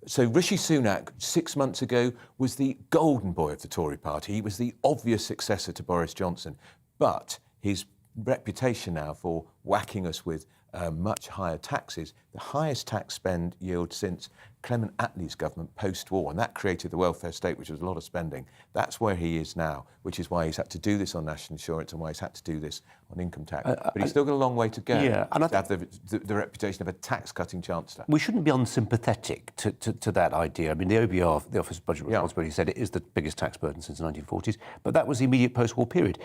So Rishi Sunak, 6 months ago, was the golden boy of the Tory party. He was the obvious successor to Boris Johnson. But his reputation now for whacking us with much higher taxes, the highest tax spend yield since Clement Attlee's government post-war, and that created the welfare state, which was a lot of spending. That's where he is now, which is why he's had to do this on national insurance and why he's had to do this on income tax. But he's still got a long way to go to have the reputation of a tax-cutting chancellor. We shouldn't be unsympathetic to that idea. I mean, the OBR, the Office of Budget Responsibility, said it is the biggest tax burden since the 1940s, but that was the immediate post-war period.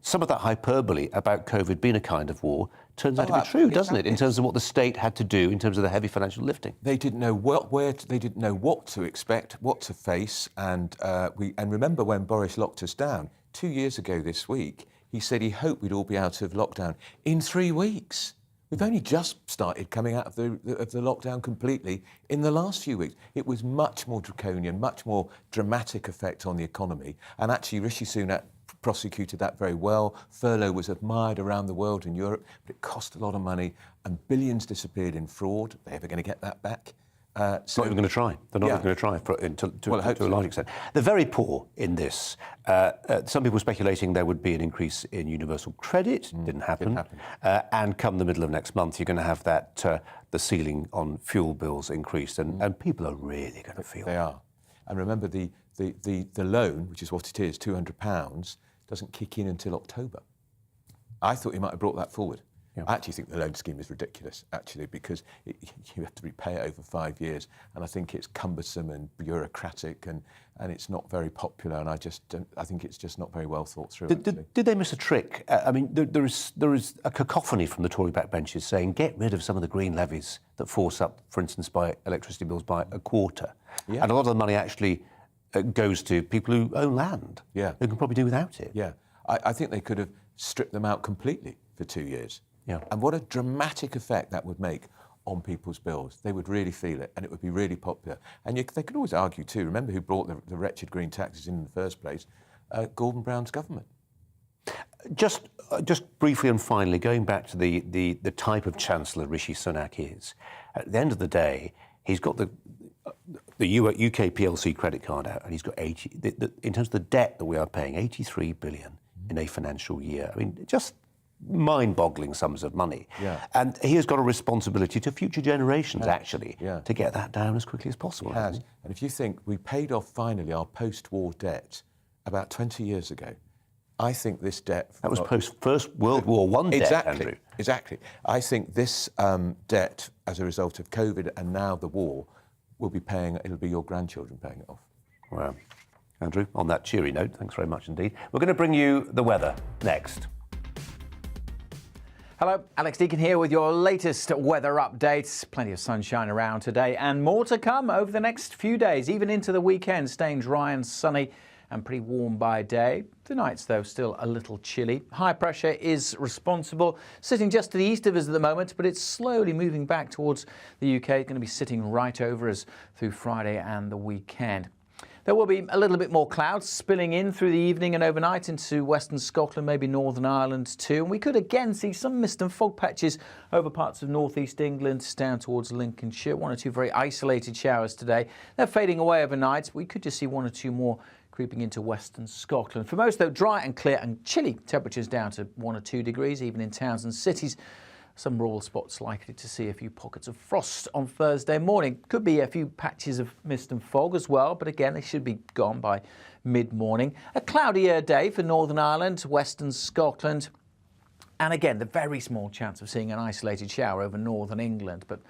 Some of that hyperbole about COVID being a kind of war turns out to be true, doesn't it, in terms of what the state had to do in terms of the heavy financial lifting? They didn't know they didn't know what to expect, what to face, and remember when Boris locked us down 2 years ago this week, he said he hoped we'd all be out of lockdown in 3 weeks. We've only just started coming out of the lockdown completely in the last few weeks. It was much more draconian, much more dramatic effect on the economy, and actually Rishi Sunak prosecuted that very well. Furlough was admired around the world in Europe, but it cost a lot of money and billions disappeared in fraud. Are they ever going to get that back? Not even going to try. They're not even going to try to a large extent. They're very poor in this. Some people speculating there would be an increase in universal credit. Didn't happen. And come the middle of next month, you're going to have that the ceiling on fuel bills increased, and people are really going to feel they are. And remember, the loan, which is what it is, £200, doesn't kick in until October. I thought you might have brought that forward. I actually think the loan scheme is ridiculous, actually, because you have to repay it over 5 years, and I think it's cumbersome and bureaucratic, and it's not very popular, and I think it's just not very well thought through. Did they miss a trick? I mean, there is a cacophony from the Tory backbenches saying get rid of some of the green levies that force up, for instance, by electricity bills by a quarter, and a lot of the money actually goes to people who own land, who can probably do without it. I think they could have stripped them out completely for 2 years. And what a dramatic effect that would make on people's bills. They would really feel it, and it would be really popular. And they could always argue too, remember who brought the wretched green taxes in the first place? Gordon Brown's government. Just briefly and finally, going back to the type of Chancellor Rishi Sunak is, at the end of the day, he's got the UK PLC credit card out, and he's got in terms of the debt that we are paying, 83 billion in a financial year. I mean, just mind-boggling sums of money. Yeah. And he has got a responsibility to future generations, actually, to get that down as quickly as possible. It has. And if you think we paid off finally our post-war debt about 20 years ago, I think this debt... That was post-First World War I debt, Andrew. Exactly. I think this debt, as a result of COVID and now the war, it'll be your grandchildren paying it off. Well, Andrew, on that cheery note, thanks very much indeed. We're going to bring you the weather next. Hello, Alex Deakin here with your latest weather updates. Plenty of sunshine around today and more to come over the next few days, even into the weekend, staying dry and sunny and pretty warm by day. The nights, though, still a little chilly. High pressure is responsible, sitting just to the east of us at the moment, but it's slowly moving back towards the UK. It's going to be sitting right over us through Friday and the weekend. There will be a little bit more clouds spilling in through the evening and overnight into western Scotland, maybe Northern Ireland too. And we could again see some mist and fog patches over parts of northeast England down towards Lincolnshire. One or two very isolated showers today. They're fading away overnight. We could just see one or two more creeping into western Scotland. For most, though, dry and clear and chilly. Temperatures down to 1 or 2 degrees, even in towns and cities. Some rural spots likely to see a few pockets of frost on Thursday morning. Could be a few patches of mist and fog as well, but again, they should be gone by mid-morning. A cloudier day for Northern Ireland, western Scotland, and again, the very small chance of seeing an isolated shower over northern England, but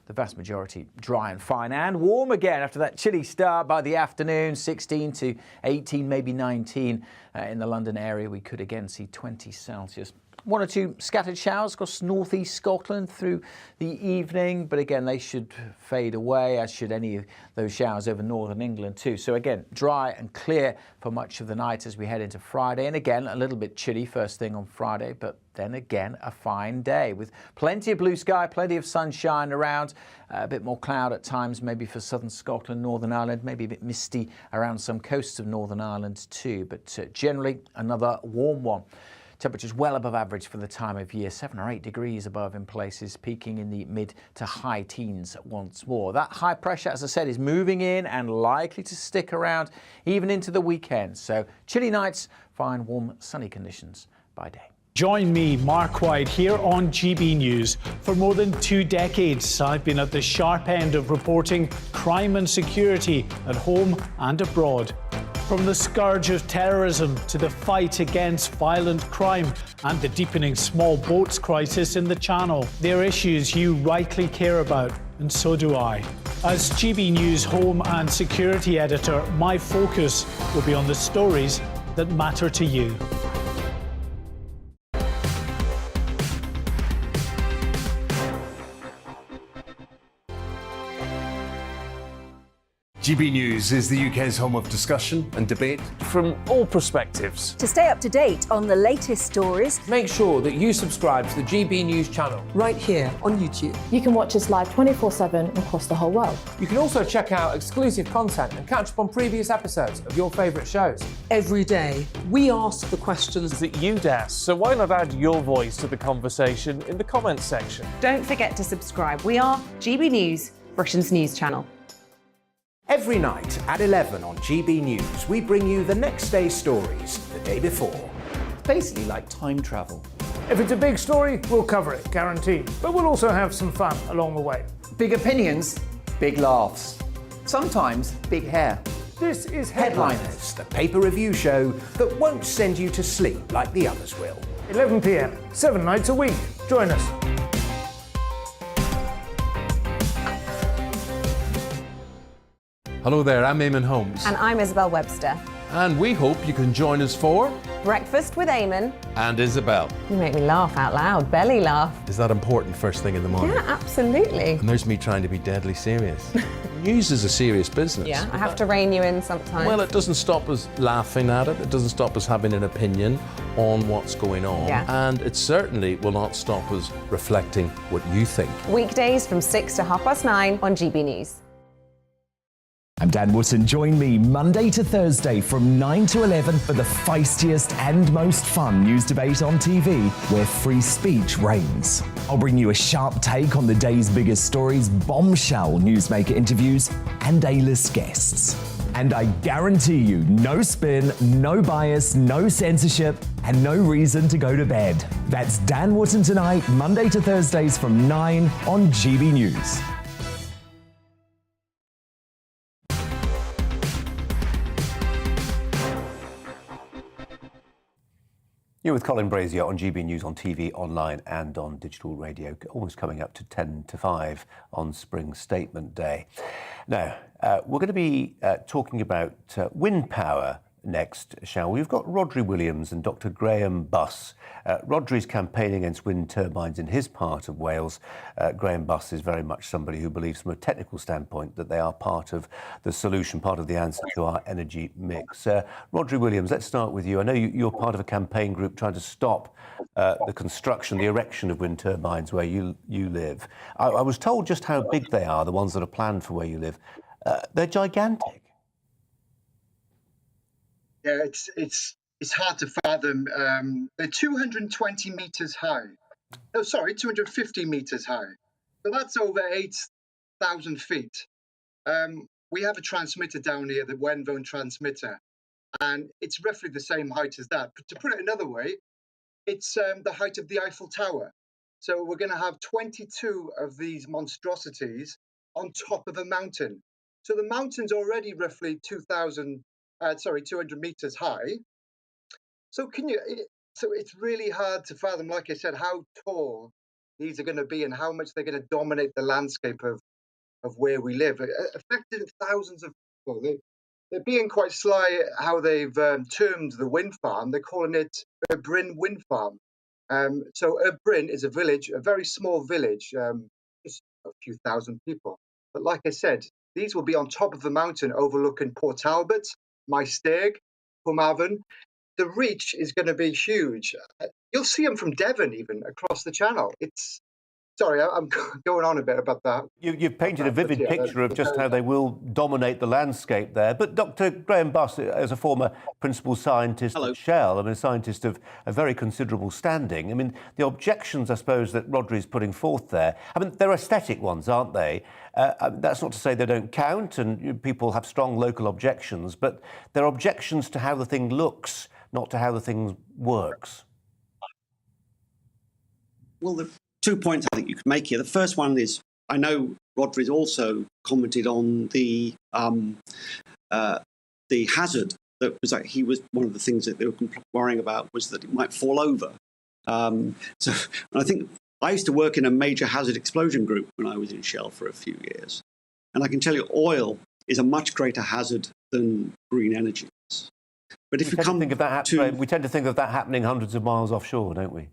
the vast majority dry and fine and warm again after that chilly start by the afternoon, 16 to 18, maybe 19 in the London area. We could again see 20 Celsius. 1 or 2 scattered showers across northeast Scotland through the evening, but again, they should fade away, as should any of those showers over northern England too. So again, dry and clear for much of the night as we head into Friday. And again, a little bit chilly first thing on Friday, but then again, a fine day with plenty of blue sky, plenty of sunshine around, a bit more cloud at times, maybe for southern Scotland, Northern Ireland, maybe a bit misty around some coasts of Northern Ireland too, but generally another warm one. Temperatures well above average for the time of year, 7 or 8 degrees above in places, peaking in the mid to high teens once more. That high pressure, as I said, is moving in and likely to stick around even into the weekend. So chilly nights, fine, warm, sunny conditions by day. Join me, Mark White, here on GB News. For more than 2 decades, I've been at the sharp end of reporting crime and security at home and abroad. From the scourge of terrorism to the fight against violent crime and the deepening small boats crisis in the Channel, they're issues you rightly care about, and so do I. As GB News Home and Security Editor, my focus will be on the stories that matter to you. GB News is the UK's home of discussion and debate. From all perspectives. To stay up to date on the latest stories, make sure that you subscribe to the GB News channel. Right here on YouTube. You can watch us live 24/7 across the whole world. You can also check out exclusive content and catch up on previous episodes of your favourite shows. Every day, we ask the questions that you'd ask, so why not add your voice to the conversation in the comments section? Don't forget to subscribe. We are GB News, Britain's news channel. Every night at 11 on GB News, we bring you the next day's stories the day before. Basically like time travel. If it's a big story, we'll cover it, guaranteed. But we'll also have some fun along the way. Big opinions, big laughs. Sometimes big hair. This is Headliners, the paper review show that won't send you to sleep like the others will. 11 p.m, 7 nights a week. Join us. Hello there, I'm Eamon Holmes. And I'm Isabel Webster. And we hope you can join us for Breakfast with Eamon and Isabel. You make me laugh out loud, belly laugh. Is that important first thing in the morning? Yeah, absolutely. And there's me trying to be deadly serious. News is a serious business. Yeah, I have to rein you in sometimes. Well, it doesn't stop us laughing at it. It doesn't stop us having an opinion on what's going on. Yeah. And it certainly will not stop us reflecting what you think. Weekdays from 6 to 9:30 on GB News. I'm Dan Wootton. Join me Monday to Thursday from 9 to 11 for the feistiest and most fun news debate on TV, where free speech reigns. I'll bring you a sharp take on the day's biggest stories, bombshell newsmaker interviews, and A-list guests. And I guarantee you, no spin, no bias, no censorship, and no reason to go to bed. That's Dan Wootton Tonight, Monday to Thursdays from 9 on GB News. You're with Colin Brazier on GB News on TV, online and on digital radio, almost coming up to 10 to 5 on Spring Statement Day. Now, we're going to be talking about wind power next, shall we? We've got Rhodri Williams and Dr Graham Buss. Rhodri's campaigning against wind turbines in his part of Wales. Graham Buss is very much somebody who believes from a technical standpoint that they are part of the solution, part of the answer to our energy mix. Rhodri Williams, let's start with you. I know you're part of a campaign group trying to stop the construction, the erection of wind turbines where you live. I was told just how big they are, the ones that are planned for where you live. They're gigantic. Yeah, it's hard to fathom. They're 220 meters high. Oh, sorry, 250 meters high. So that's over 8,000 feet. We have a transmitter down here, the Wenvone transmitter, and it's roughly the same height as that. But to put it another way, it's the height of the Eiffel Tower. So we're going to have 22 of these monstrosities on top of a mountain. So the mountain's already roughly 200 meters high. So so it's really hard to fathom, like I said, how tall these are going to be and how much they're going to dominate the landscape of where we live, affecting thousands of people. They're being quite sly how they've termed the wind farm. They're calling it a Bryn Wind Farm. So Bryn is a village, a very small village, just a few thousand people. But like I said, these will be on top of the mountain overlooking Port Talbot, Maesteg, Cwmavon. The reach is going to be huge. You'll see them from Devon even across the channel. Sorry, I'm going on a bit about that. You've painted a vivid picture of just how they will dominate the landscape there. But Dr Graham Buss, as a former principal scientist at Shell, I mean, a scientist of a very considerable standing, I mean, the objections, I suppose, that Rhodri's putting forth there, I mean, they're aesthetic ones, aren't they? That's not to say they don't count, and people have strong local objections, but they're objections to how the thing looks, not to how the thing works. Well, the 2 points I think you could make here. The first one is, I know Rhodri's also commented on the hazard that was like, he was one of the things that they were worrying about was that it might fall over. So I think I used to work in a major hazard explosion group when I was in Shell for a few years, and I can tell you, oil is a much greater hazard than green energy is. But if you come to, we tend to think of that happening hundreds of miles offshore, don't we?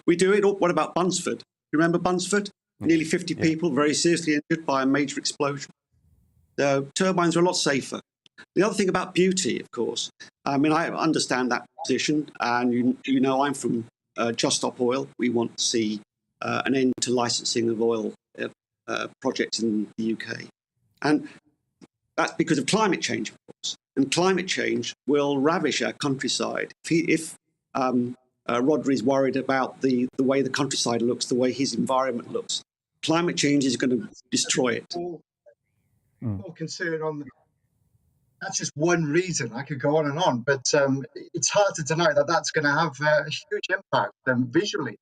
We do it. What about Bunsford? You remember Bunsford? Nearly 50 people very seriously injured by a major explosion. So turbines are a lot safer. The other thing about beauty, of course, I mean, I understand that position, and you know I'm from Just Stop Oil. We want to see an end to licensing of oil projects in the UK. And that's because of climate change, of course. And climate change will ravish our countryside. If Rhodri's worried about the way the countryside looks, the way his environment looks, climate change is going to destroy it. More concern on that's just one reason. I could go on and on, but it's hard to deny that that's going to have a huge impact visually.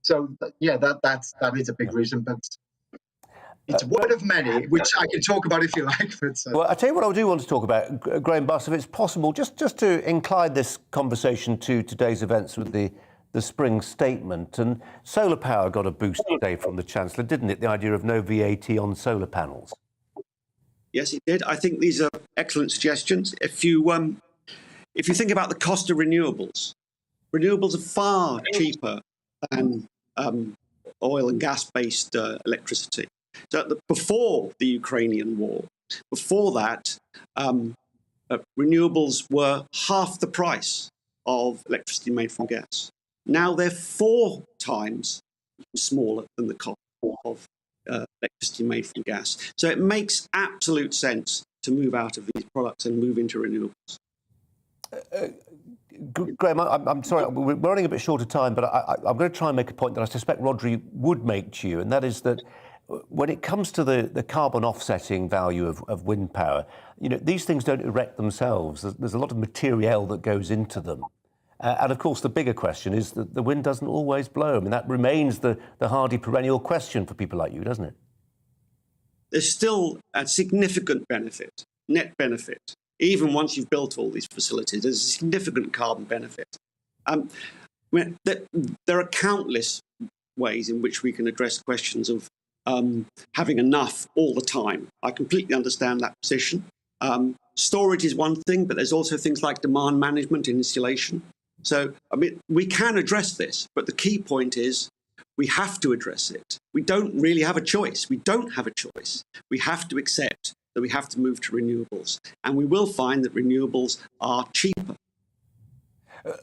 So yeah, that is a big reason, but it's one of many, which I can talk about if you like. But, well, I'll tell you what I do want to talk about, Graham Buss, if it's possible, just to incline this conversation to today's events with the Spring Statement. And solar power got a boost today from the Chancellor, didn't it? The idea of no VAT on solar panels. Yes, it did. I think these are excellent suggestions. If you think about the cost of renewables are far cheaper than oil and gas-based electricity. So before the Ukrainian war, before that, renewables were half the price of electricity made from gas. Now they're 4 times smaller than the cost of electricity made from gas. So it makes absolute sense to move out of these products and move into renewables. Graham, I'm sorry, we're running a bit short of time, but I'm going to try and make a point that I suspect Rodri would make to you, and that is that when it comes to the carbon offsetting value of wind power, these things don't erect themselves. There's a lot of material that goes into them. And of course, the bigger question is that the wind doesn't always blow. I mean, that remains the hardy perennial question for people like you, doesn't it? There's still a significant benefit, net benefit. Even once you've built all these facilities, there's a significant carbon benefit. There are countless ways in which we can address questions of having enough all the time. I completely understand that position. Storage is one thing, but there's also things like demand management and insulation. So, we can address this, but the key point is we have to address it. We don't really have a choice. We don't have a choice. We have to accept that we have to move to renewables. And we will find that renewables are cheaper.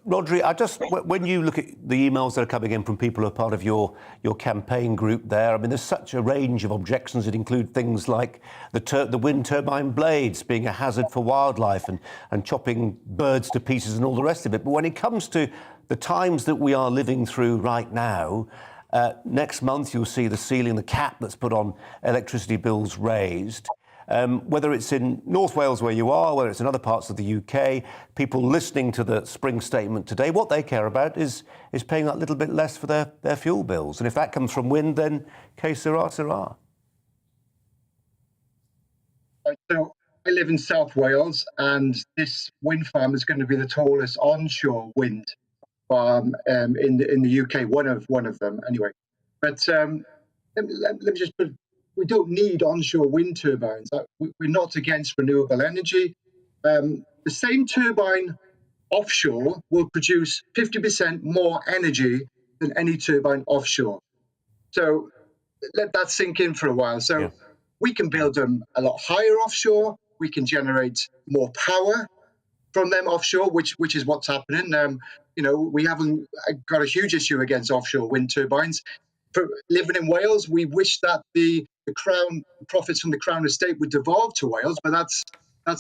Rodri, when you look at the emails that are coming in from people who are part of your campaign group there, there's such a range of objections that include things like the wind turbine blades being a hazard for wildlife and chopping birds to pieces and all the rest of it. But when it comes to the times that we are living through right now, next month you'll see the ceiling, the cap that's put on electricity bills raised. Whether it's in North Wales where you are, whether it's in other parts of the UK, people listening to the spring statement today, what they care about is paying that little bit less for their fuel bills. And if that comes from wind, then que sera, sera. So I live in South Wales, and this wind farm is going to be the tallest onshore wind farm in the UK, one of them anyway. But let me just put. We don't need onshore wind turbines. We're not against renewable energy. The same turbine offshore will produce 50% more energy than any turbine offshore. So let that sink in for a while. So we can build them a lot higher offshore. We can generate more power from them offshore, which is what's happening. We haven't got a huge issue against offshore wind turbines. For living in Wales, we wish that the Crown profits from the Crown estate would devolve to Wales, but that's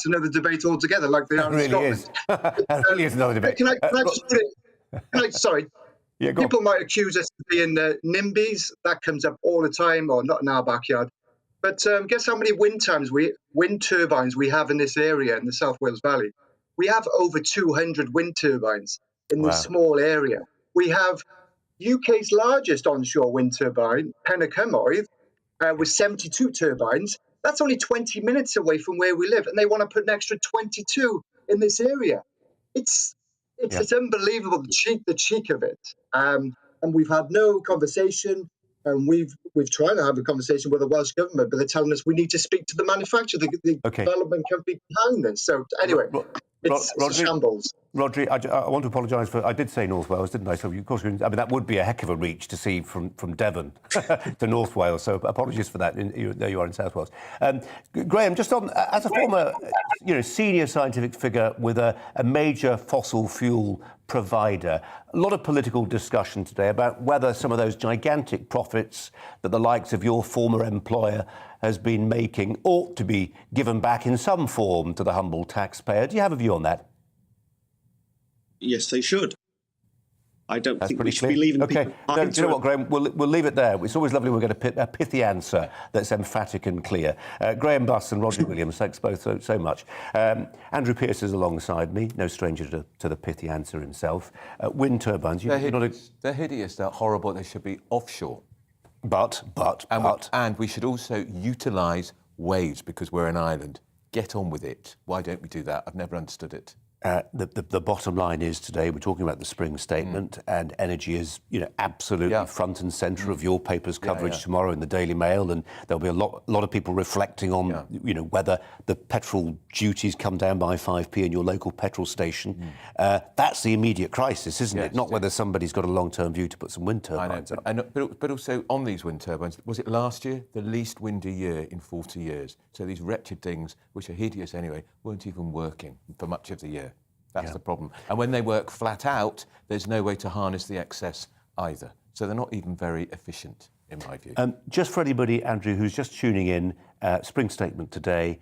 another debate altogether, like they are in Scotland. That really is another debate. Can I just put it? Sorry. Yeah, people might accuse us of being NIMBYs. That comes up all the time, or not in our backyard. But guess how many wind turbines we have in this area in the South Wales Valley? We have over 200 wind turbines in this small area. We have UK's largest onshore wind turbine, Pennacymoedd, with 72 turbines. That's only 20 minutes away from where we live, and they want to put an extra 22 in this area. It's unbelievable, the cheek of it. And we've had no conversation, and we've tried to have a conversation with the Welsh government, but they're telling us we need to speak to the manufacturer, the development company behind this. So anyway, it's a shambles. Rodri, I want to apologise for. I did say North Wales, didn't I? So of course, that would be a heck of a reach to see from Devon to North Wales. So apologies for that. There you are in South Wales. Graham, just on as a former, senior scientific figure with a major fossil fuel provider, a lot of political discussion today about whether some of those gigantic profits that the likes of your former employer has been making ought to be given back in some form to the humble taxpayer. Do you have a view on that? Yes, they should. I don't think we should be leaving people. Do you know what, Graham? We'll leave it there. It's always lovely when we get a pithy answer that's emphatic and clear. Graham Buss and Rodri Williams, thanks both so much. Andrew Pearce is alongside me, no stranger to the pithy answer himself. Wind turbines. They're hideous. They're horrible. They should be offshore. And we should also utilise waves because we're an island. Get on with it. Why don't we do that? I've never understood it. The bottom line is today we're talking about the spring statement, and energy is absolutely front and centre of your paper's coverage tomorrow in the Daily Mail, and there'll be a lot of people reflecting on whether the petrol duties come down by 5p in your local petrol station. That's the immediate crisis, isn't it? Not whether somebody's got a long-term view to put some wind turbines up. But also on these wind turbines, was it last year the least windy year in 40 years? So these wretched things, which are hideous anyway, weren't even working for much of the year. That's the problem. And when they work flat out, there's no way to harness the excess either. So they're not even very efficient in my view. Just for anybody, Andrew, who's just tuning in, spring statement today.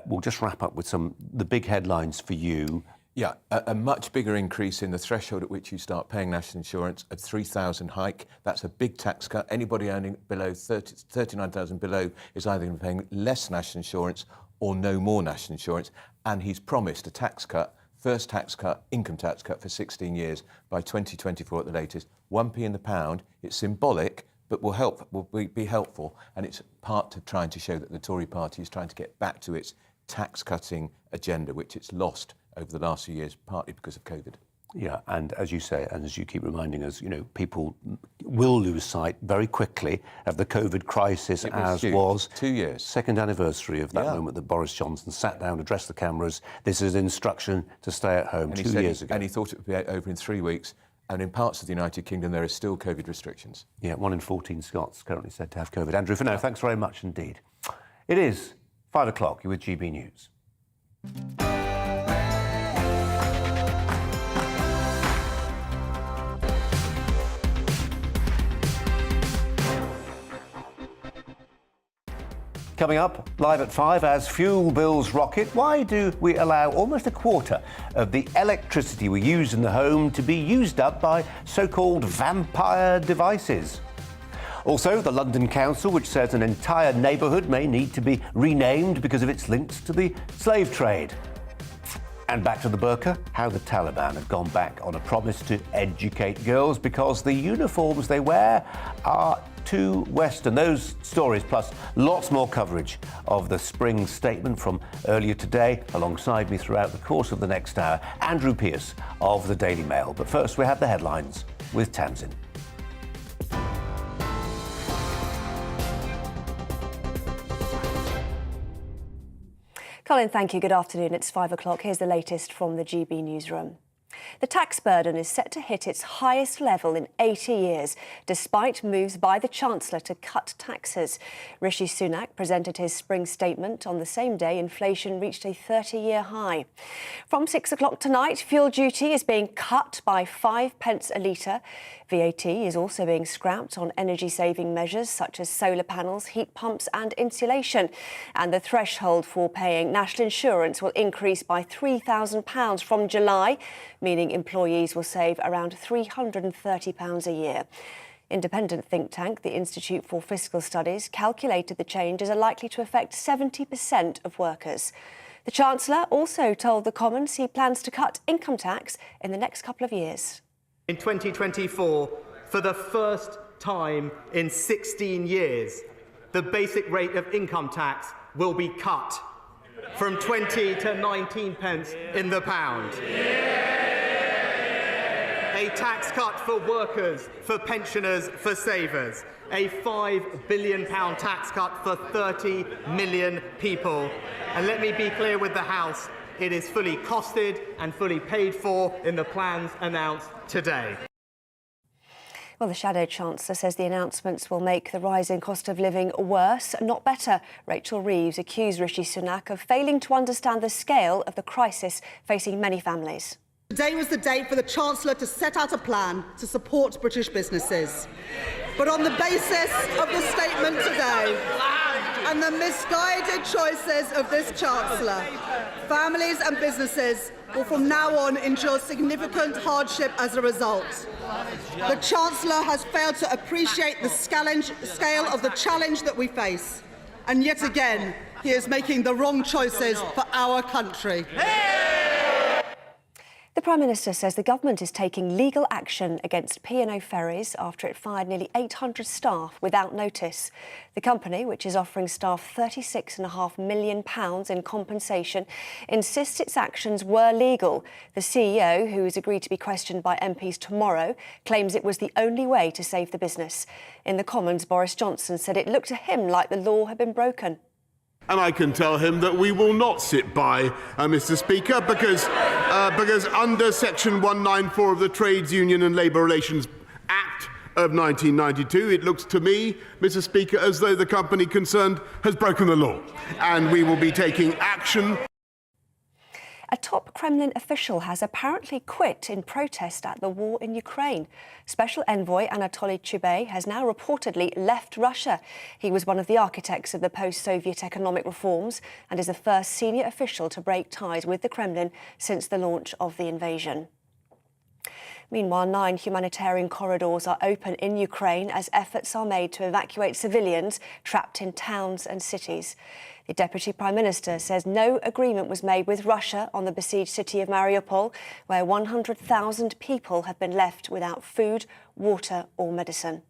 We'll just wrap up with the big headlines for you. Yeah, a much bigger increase in the threshold at which you start paying national insurance, a 3,000 hike. That's a big tax cut. Anybody earning below 39,000 below is either going to be paying less national insurance or no more national insurance. And he's promised a tax cut, first tax cut, income tax cut for 16 years by 2024 at the latest. 1p in the pound. It's symbolic, but will be helpful. And it's part of trying to show that the Tory party is trying to get back to its tax-cutting agenda, which it's lost over the last few years, partly because of COVID. Yeah, and as you say, and as you keep reminding us, people will lose sight very quickly of the COVID crisis, as was 2 years. Second anniversary of that moment that Boris Johnson sat down, addressed the cameras. This is instruction to stay at home, and 2 years ago. And he thought it would be over in 3 weeks. And in parts of the United Kingdom, there are still COVID restrictions. Yeah, 1 in 14 Scots currently said to have COVID. Andrew, for now, thanks very much indeed. It is 5 o'clock. You're with GB News. Coming up, live at 5, as fuel bills rocket, why do we allow almost a quarter of the electricity we use in the home to be used up by so-called vampire devices? Also, the London Council, which says an entire neighbourhood may need to be renamed because of its links to the slave trade. And back to the burqa, how the Taliban have gone back on a promise to educate girls because the uniforms they wear are too Western. Those stories, plus lots more coverage of the spring statement from earlier today, alongside me throughout the course of the next hour, Andrew Pearce of the Daily Mail. But first, we have the headlines with Tamsin. Colin, thank you. Good afternoon. It's 5 o'clock. Here's the latest from the GB newsroom. The tax burden is set to hit its highest level in 80 years, despite moves by the Chancellor to cut taxes. Rishi Sunak presented his spring statement on the same day inflation reached a 30-year high. From 6 o'clock tonight, fuel duty is being cut by 5 pence a litre. VAT is also being scrapped on energy-saving measures such as solar panels, heat pumps and insulation. And the threshold for paying national insurance will increase by £3,000 from July, meaning employees will save around £330 a year. Independent think tank, the Institute for Fiscal Studies, calculated the changes are likely to affect 70% of workers. The Chancellor also told the Commons he plans to cut income tax in the next couple of years. In 2024, for the first time in 16 years, the basic rate of income tax will be cut from 20 to 19 pence in the pound. A tax cut for workers, for pensioners, for savers. A £5 billion tax cut for 30 million people. And let me be clear with the House, it is fully costed and fully paid for in the plans announced today. Well, the Shadow Chancellor says the announcements will make the rising cost of living worse, not better. Rachel Reeves accused Rishi Sunak of failing to understand the scale of the crisis facing many families. Today was the day for the Chancellor to set out a plan to support British businesses. But on the basis of the statement today and the misguided choices of this Chancellor, families and businesses will from now on endure significant hardship as a result. The Chancellor has failed to appreciate the scale of the challenge that we face. And yet again, he is making the wrong choices for our country. The Prime Minister says the government is taking legal action against P&O Ferries after it fired nearly 800 staff without notice. The company, which is offering staff £36.5 million in compensation, insists its actions were legal. The CEO, who has agreed to be questioned by MPs tomorrow, claims it was the only way to save the business. In the Commons, Boris Johnson said it looked to him like the law had been broken. And I can tell him that we will not sit by, Mr. Speaker, because under Section 194 of the Trades Union and Labour Relations Act of 1992, it looks to me, Mr. Speaker, as though the company concerned has broken the law. And we will be taking action. A top Kremlin official has apparently quit in protest at the war in Ukraine. Special Envoy Anatoly Chubey has now reportedly left Russia. He was one of the architects of the post-Soviet economic reforms and is the first senior official to break ties with the Kremlin since the launch of the invasion. Meanwhile, 9 humanitarian corridors are open in Ukraine as efforts are made to evacuate civilians trapped in towns and cities. The Deputy Prime Minister says no agreement was made with Russia on the besieged city of Mariupol, where 100,000 people have been left without food, water or medicine.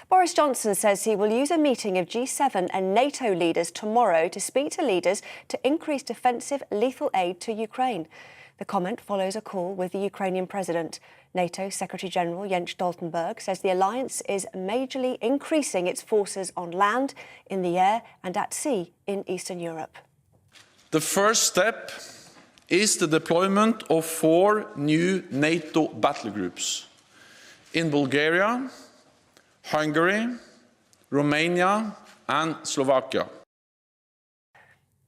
Boris Johnson says he will use a meeting of G7 and NATO leaders tomorrow to speak to leaders to increase defensive lethal aid to Ukraine. The comment follows a call with the Ukrainian president. NATO Secretary-General Jens Stoltenberg says the alliance is majorly increasing its forces on land, in the air and at sea in Eastern Europe. The first step is the deployment of 4 new NATO battle groups in Bulgaria, Hungary, Romania and Slovakia.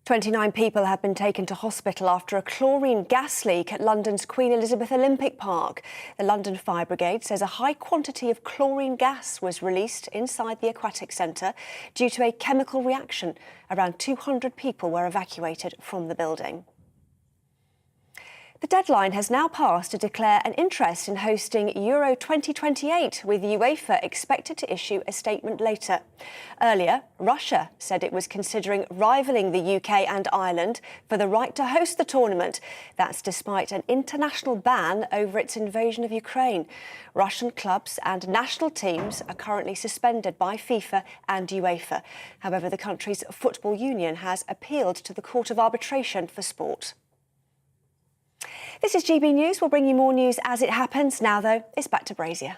29 people have been taken to hospital after a chlorine gas leak at London's Queen Elizabeth Olympic Park. The London Fire Brigade says a high quantity of chlorine gas was released inside the aquatic centre due to a chemical reaction. Around 200 people were evacuated from the building. The deadline has now passed to declare an interest in hosting Euro 2028, with UEFA expected to issue a statement later. Earlier, Russia said it was considering rivalling the UK and Ireland for the right to host the tournament. That's despite an international ban over its invasion of Ukraine. Russian clubs and national teams are currently suspended by FIFA and UEFA. However, the country's football union has appealed to the Court of Arbitration for Sport. This is GB News. We'll bring you more news as it happens. Now, though, it's back to Brazier.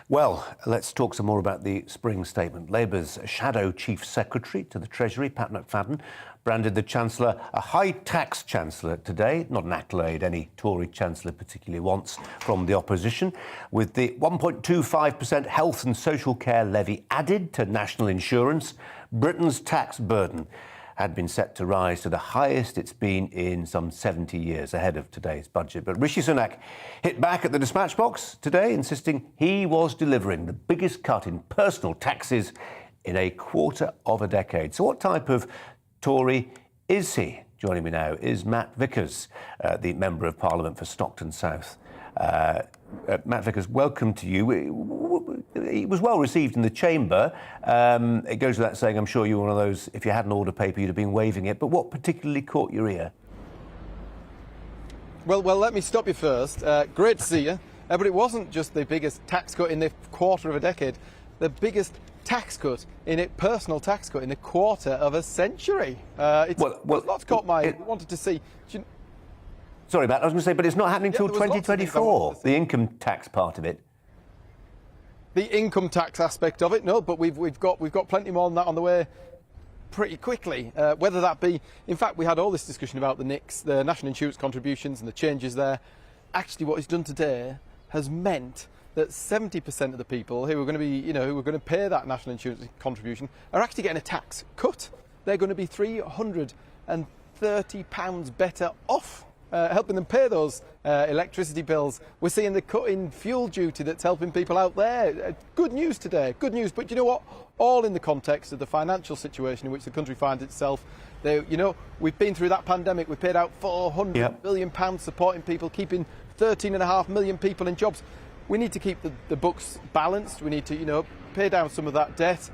Well, let's talk some more about the spring statement. Labour's shadow chief secretary to the Treasury, Pat McFadden, branded the Chancellor a high-tax Chancellor today, not an accolade any Tory Chancellor particularly wants from the opposition. With the 1.25% health and social care levy added to national insurance, Britain's tax burden had been set to rise to the highest it's been in some 70 years, ahead of today's budget. But Rishi Sunak hit back at the dispatch box today, insisting he was delivering the biggest cut in personal taxes in a quarter of a decade. So what type of Tory is he? Joining me now is Matt Vickers, the Member of Parliament for Stockton South. Matt Vickers, welcome to you. It was well received in the chamber. It goes without saying, I'm sure you were one of those, if you had an order paper, you'd have been waving it. But what particularly caught your ear? Well, let me stop you first. Great to see you. But it wasn't just the biggest tax cut in the quarter of a decade. The biggest tax cut in a personal tax cut in a quarter of a century. Lots caught my eye. Wanted to see. Sorry, Matt, I was going to say, but it's not happening till 2024, the income tax part of it. The income tax aspect of it, no, but we've got plenty more than that on the way pretty quickly. Whether that be, in fact, we had all this discussion about the NICs, the national insurance contributions and the changes there. Actually, what it's done today has meant that 70% of the people who are going to be, who are going to pay that national insurance contribution are actually getting a tax cut. They're going to be £330 better off. Helping them pay those electricity bills. We're seeing the cut in fuel duty that's helping people out there. Good news today, good news. But you know what? All in the context of the financial situation in which the country finds itself. We've been through that pandemic. We've paid out £400 billion supporting people, keeping 13.5 million people in jobs. We need to keep the books balanced. We need to, pay down some of that debt,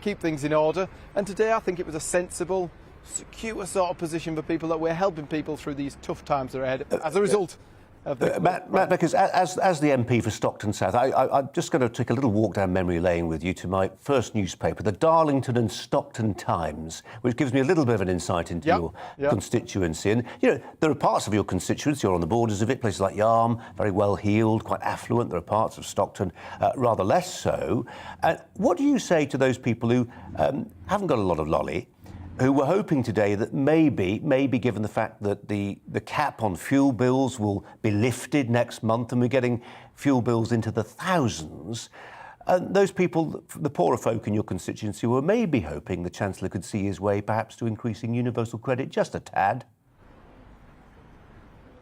keep things in order. And today I think it was a sensible, secure sort of position for people that we're helping people through these tough times that are ahead as a result of the... Matt, because as the MP for Stockton South, I'm just going to take a little walk down memory lane with you to my first newspaper, the Darlington and Stockton Times, which gives me a little bit of an insight into your constituency. And, there are parts of your constituency, you're on the borders of it, places like Yarm, very well heeled, quite affluent. There are parts of Stockton rather less so. What do you say to those people who haven't got a lot of lolly, who were hoping today that maybe given the fact that the cap on fuel bills will be lifted next month and we're getting fuel bills into the thousands, those people, the poorer folk in your constituency, were maybe hoping the Chancellor could see his way perhaps to increasing universal credit just a tad.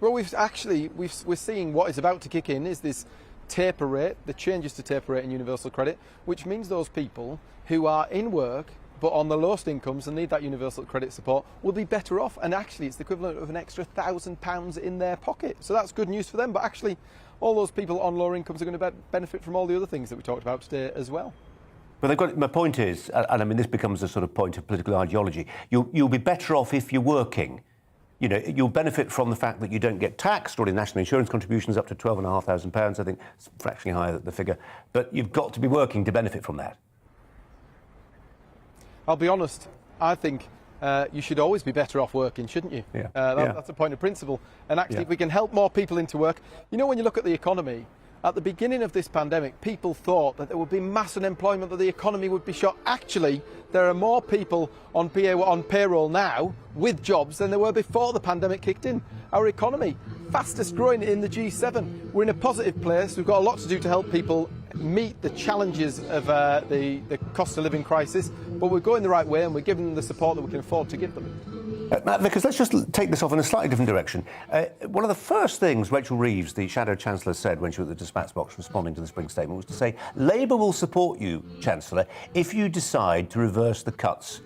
Well, we're seeing what is about to kick in is this taper rate, the changes to taper rate and universal credit, which means those people who are in work but on the lowest incomes and need that universal credit support will be better off, and actually it's the equivalent of an extra £1,000 in their pocket. So that's good news for them, but actually all those people on lower incomes are going to benefit from all the other things that we talked about today as well. But my point is, and I mean this becomes a sort of point of political ideology, you'll be better off if you're working. You know, you'll benefit from the fact that you don't get taxed, or in national insurance contributions up to £12,500, I think it's fractionally higher the figure, but you've got to be working to benefit from that. I'll be honest, I think you should always be better off working, shouldn't you? Yeah. That's a point of principle. And actually, if we can help more people into work, you know, when you look at the economy, at the beginning of this pandemic, people thought that there would be mass unemployment, that the economy would be shot. Actually, there are more people on payroll now with jobs than there were before the pandemic kicked in. Our economy, fastest growing in the G7. We're in a positive place. We've got a lot to do to help people meet the challenges of the cost of living crisis, but we're going the right way and we're giving them the support that we can afford to give them. Matt Vickers, let's just take this off in a slightly different direction. One of the first things Rachel Reeves, the Shadow Chancellor, said when she was at the dispatch box responding to the Spring Statement was to say, Labour will support you, Chancellor, if you decide to reverse the cuts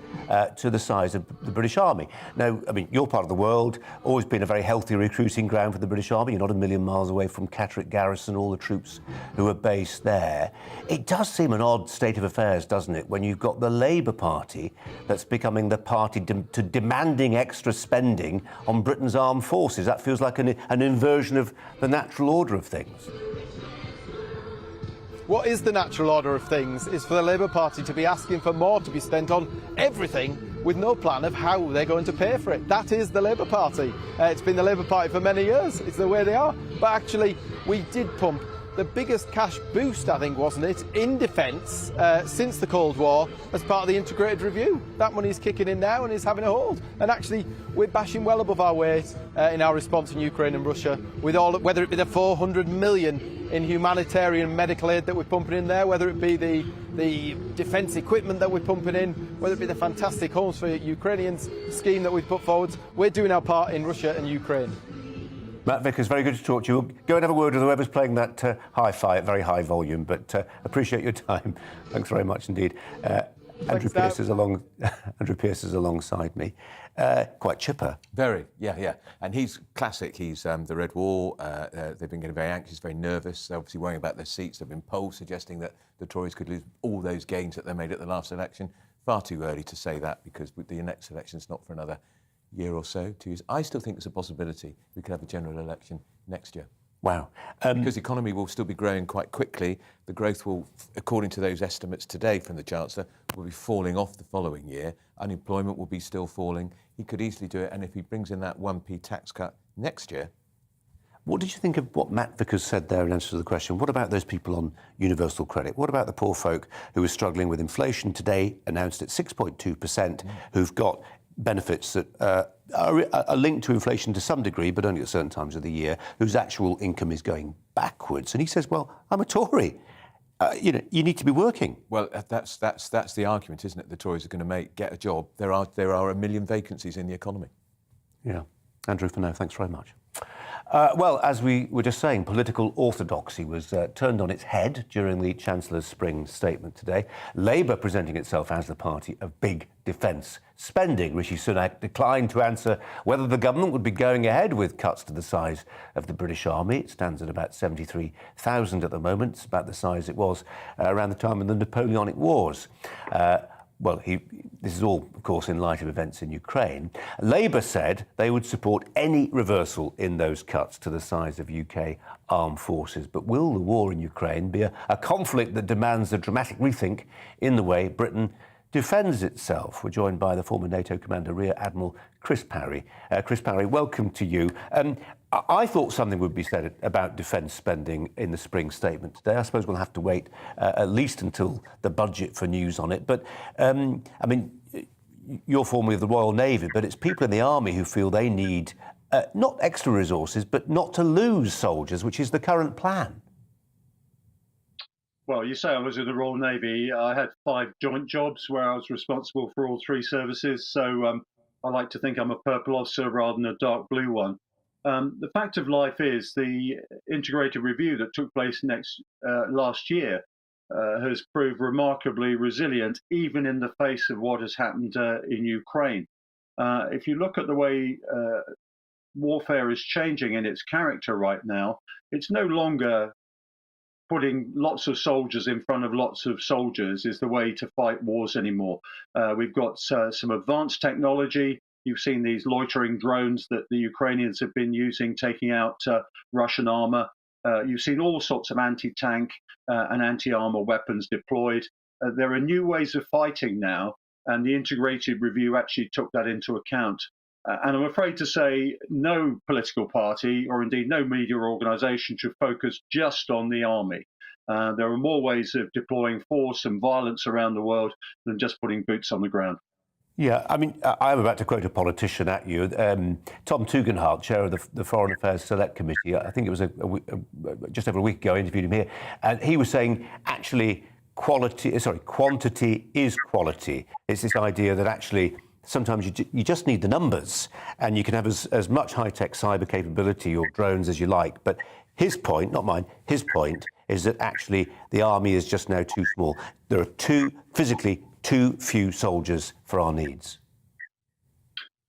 to the size of the British Army. Now, I mean, your part of the world, always been a very healthy recruiting ground for the British Army. You're not a million miles away from Catterick Garrison, all the troops who are based there. It does seem an odd state of affairs, doesn't it, when you've got the Labour Party that's becoming the party to demanding extra spending on Britain's armed forces. That feels like an inversion of the natural order of things. What is the natural order of things is for the Labour Party to be asking for more to be spent on everything with no plan of how they're going to pay for it. That is the Labour Party. It's been the Labour Party for many years. It's the way they are. But actually, we did pump the biggest cash boost, I think, wasn't it, in defence since the Cold War as part of the integrated review. That money's kicking in now and is having a hold. And actually, we're bashing well above our weight in our response in Ukraine and Russia, with whether it be the 400 million in humanitarian medical aid that we're pumping in there, whether it be the defence equipment that we're pumping in, whether it be the fantastic Homes for Ukrainians scheme that we've put forward. We're doing our part in Russia and Ukraine. Matt Vickers, very good to talk to you. We'll go and have a word with whoever's playing that hi-fi at very high volume, but appreciate your time. Thanks very much indeed. Andrew Pearce is alongside me. Quite chipper. Very, yeah. And he's classic. He's the Red Wall. They've been getting very anxious, very nervous. They're obviously worrying about their seats. There have been polls suggesting that the Tories could lose all those gains that they made at the last election. Far too early to say that, because the next election's not for another year or so, 2 years. I still think there's a possibility we could have a general election next year. Wow. Because the economy will still be growing quite quickly. The growth will, according to those estimates today from the Chancellor, will be falling off the following year. Unemployment will be still falling. He could easily do it. And if he brings in that 1p tax cut next year. What did you think of what Matt Vickers said there in answer to the question? What about those people on universal credit? What about the poor folk who are struggling with inflation today, announced at 6.2%, who've got benefits that are linked to inflation to some degree, but only at certain times of the year, whose actual income is going backwards? And he says, well, I'm a Tory. You need to be working. Well, that's the argument, isn't it? The Tories are going to get a job. There are a million vacancies in the economy. Yeah. Andrew Furneaux, thanks very much. Well, as we were just saying, political orthodoxy was turned on its head during the Chancellor's Spring Statement today. Labour presenting itself as the party of big defence spending. Rishi Sunak declined to answer whether the government would be going ahead with cuts to the size of the British Army. It stands at about 73,000 at the moment. It's about the size it was around the time of the Napoleonic Wars. This is all, of course, in light of events in Ukraine. Labour said they would support any reversal in those cuts to the size of UK armed forces. But will the war in Ukraine be a conflict that demands a dramatic rethink in the way Britain defends itself? We're joined by the former NATO commander, Rear Admiral Chris Parry. Chris Parry, welcome to you. I thought something would be said about defence spending in the Spring Statement today. I suppose we'll have to wait at least until the budget for news on it. But, you're formerly of the Royal Navy, but it's people in the Army who feel they need not extra resources, but not to lose soldiers, which is the current plan. Well, you say I was in the Royal Navy. I had 5 joint jobs where I was responsible for all 3 services. So I like to think I'm a purple officer rather than a dark blue one. The fact of life is the integrated review that took place last year has proved remarkably resilient, even in the face of what has happened in Ukraine. If you look at the way warfare is changing in its character right now, it's no longer putting lots of soldiers in front of lots of soldiers is the way to fight wars anymore. We've got some advanced technology. You've seen these loitering drones that the Ukrainians have been using, taking out Russian armor. You've seen all sorts of anti-tank and anti-armor weapons deployed. There are new ways of fighting now, and the integrated review actually took that into account. And I'm afraid to say no political party or indeed no media organisation should focus just on the army. There are more ways of deploying force and violence around the world than just putting boots on the ground. Yeah, I mean, I'm about to quote a politician at you. Tom Tugendhat, chair of the Foreign Affairs Select Committee, I think it was just over a week ago, I interviewed him here, and he was saying actually quantity is quality. It's this idea that actually sometimes you just need the numbers, and you can have as much high-tech cyber capability or drones as you like. But his point, not mine, his point is that actually the army is just now too small. There are physically too few soldiers for our needs.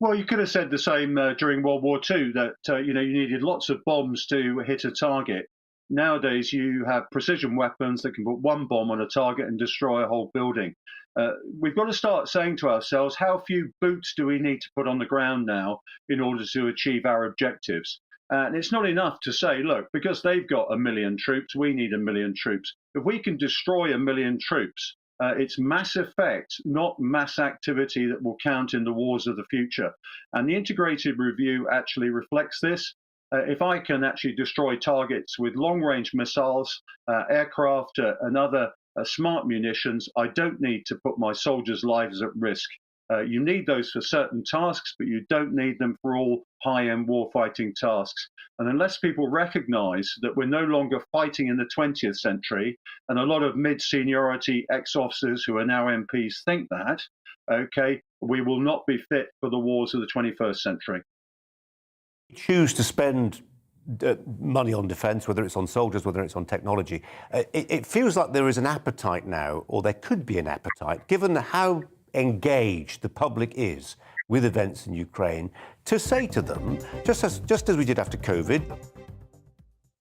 Well, you could have said the same during World War II, that you needed lots of bombs to hit a target. Nowadays, you have precision weapons that can put one bomb on a target and destroy a whole building. We've got to start saying to ourselves, how few boots do we need to put on the ground now in order to achieve our objectives? And it's not enough to say, look, because they've got 1 million troops, we need 1 million troops. If we can destroy 1 million troops, it's mass effect, not mass activity, that will count in the wars of the future. And the integrated review actually reflects this. If I can actually destroy targets with long-range missiles, aircraft, and other smart munitions, I don't need to put my soldiers' lives at risk. You need those for certain tasks, but you don't need them for all high-end warfighting tasks. And unless people recognize that we're no longer fighting in the 20th century, and a lot of mid-seniority ex-officers who are now MPs think that, okay, we will not be fit for the wars of the 21st century. Choose to spend money on defence, whether it's on soldiers, whether it's on technology. It feels like there is an appetite now, or there could be an appetite, given how engaged the public is with events in Ukraine, to say to them, just as we did after COVID,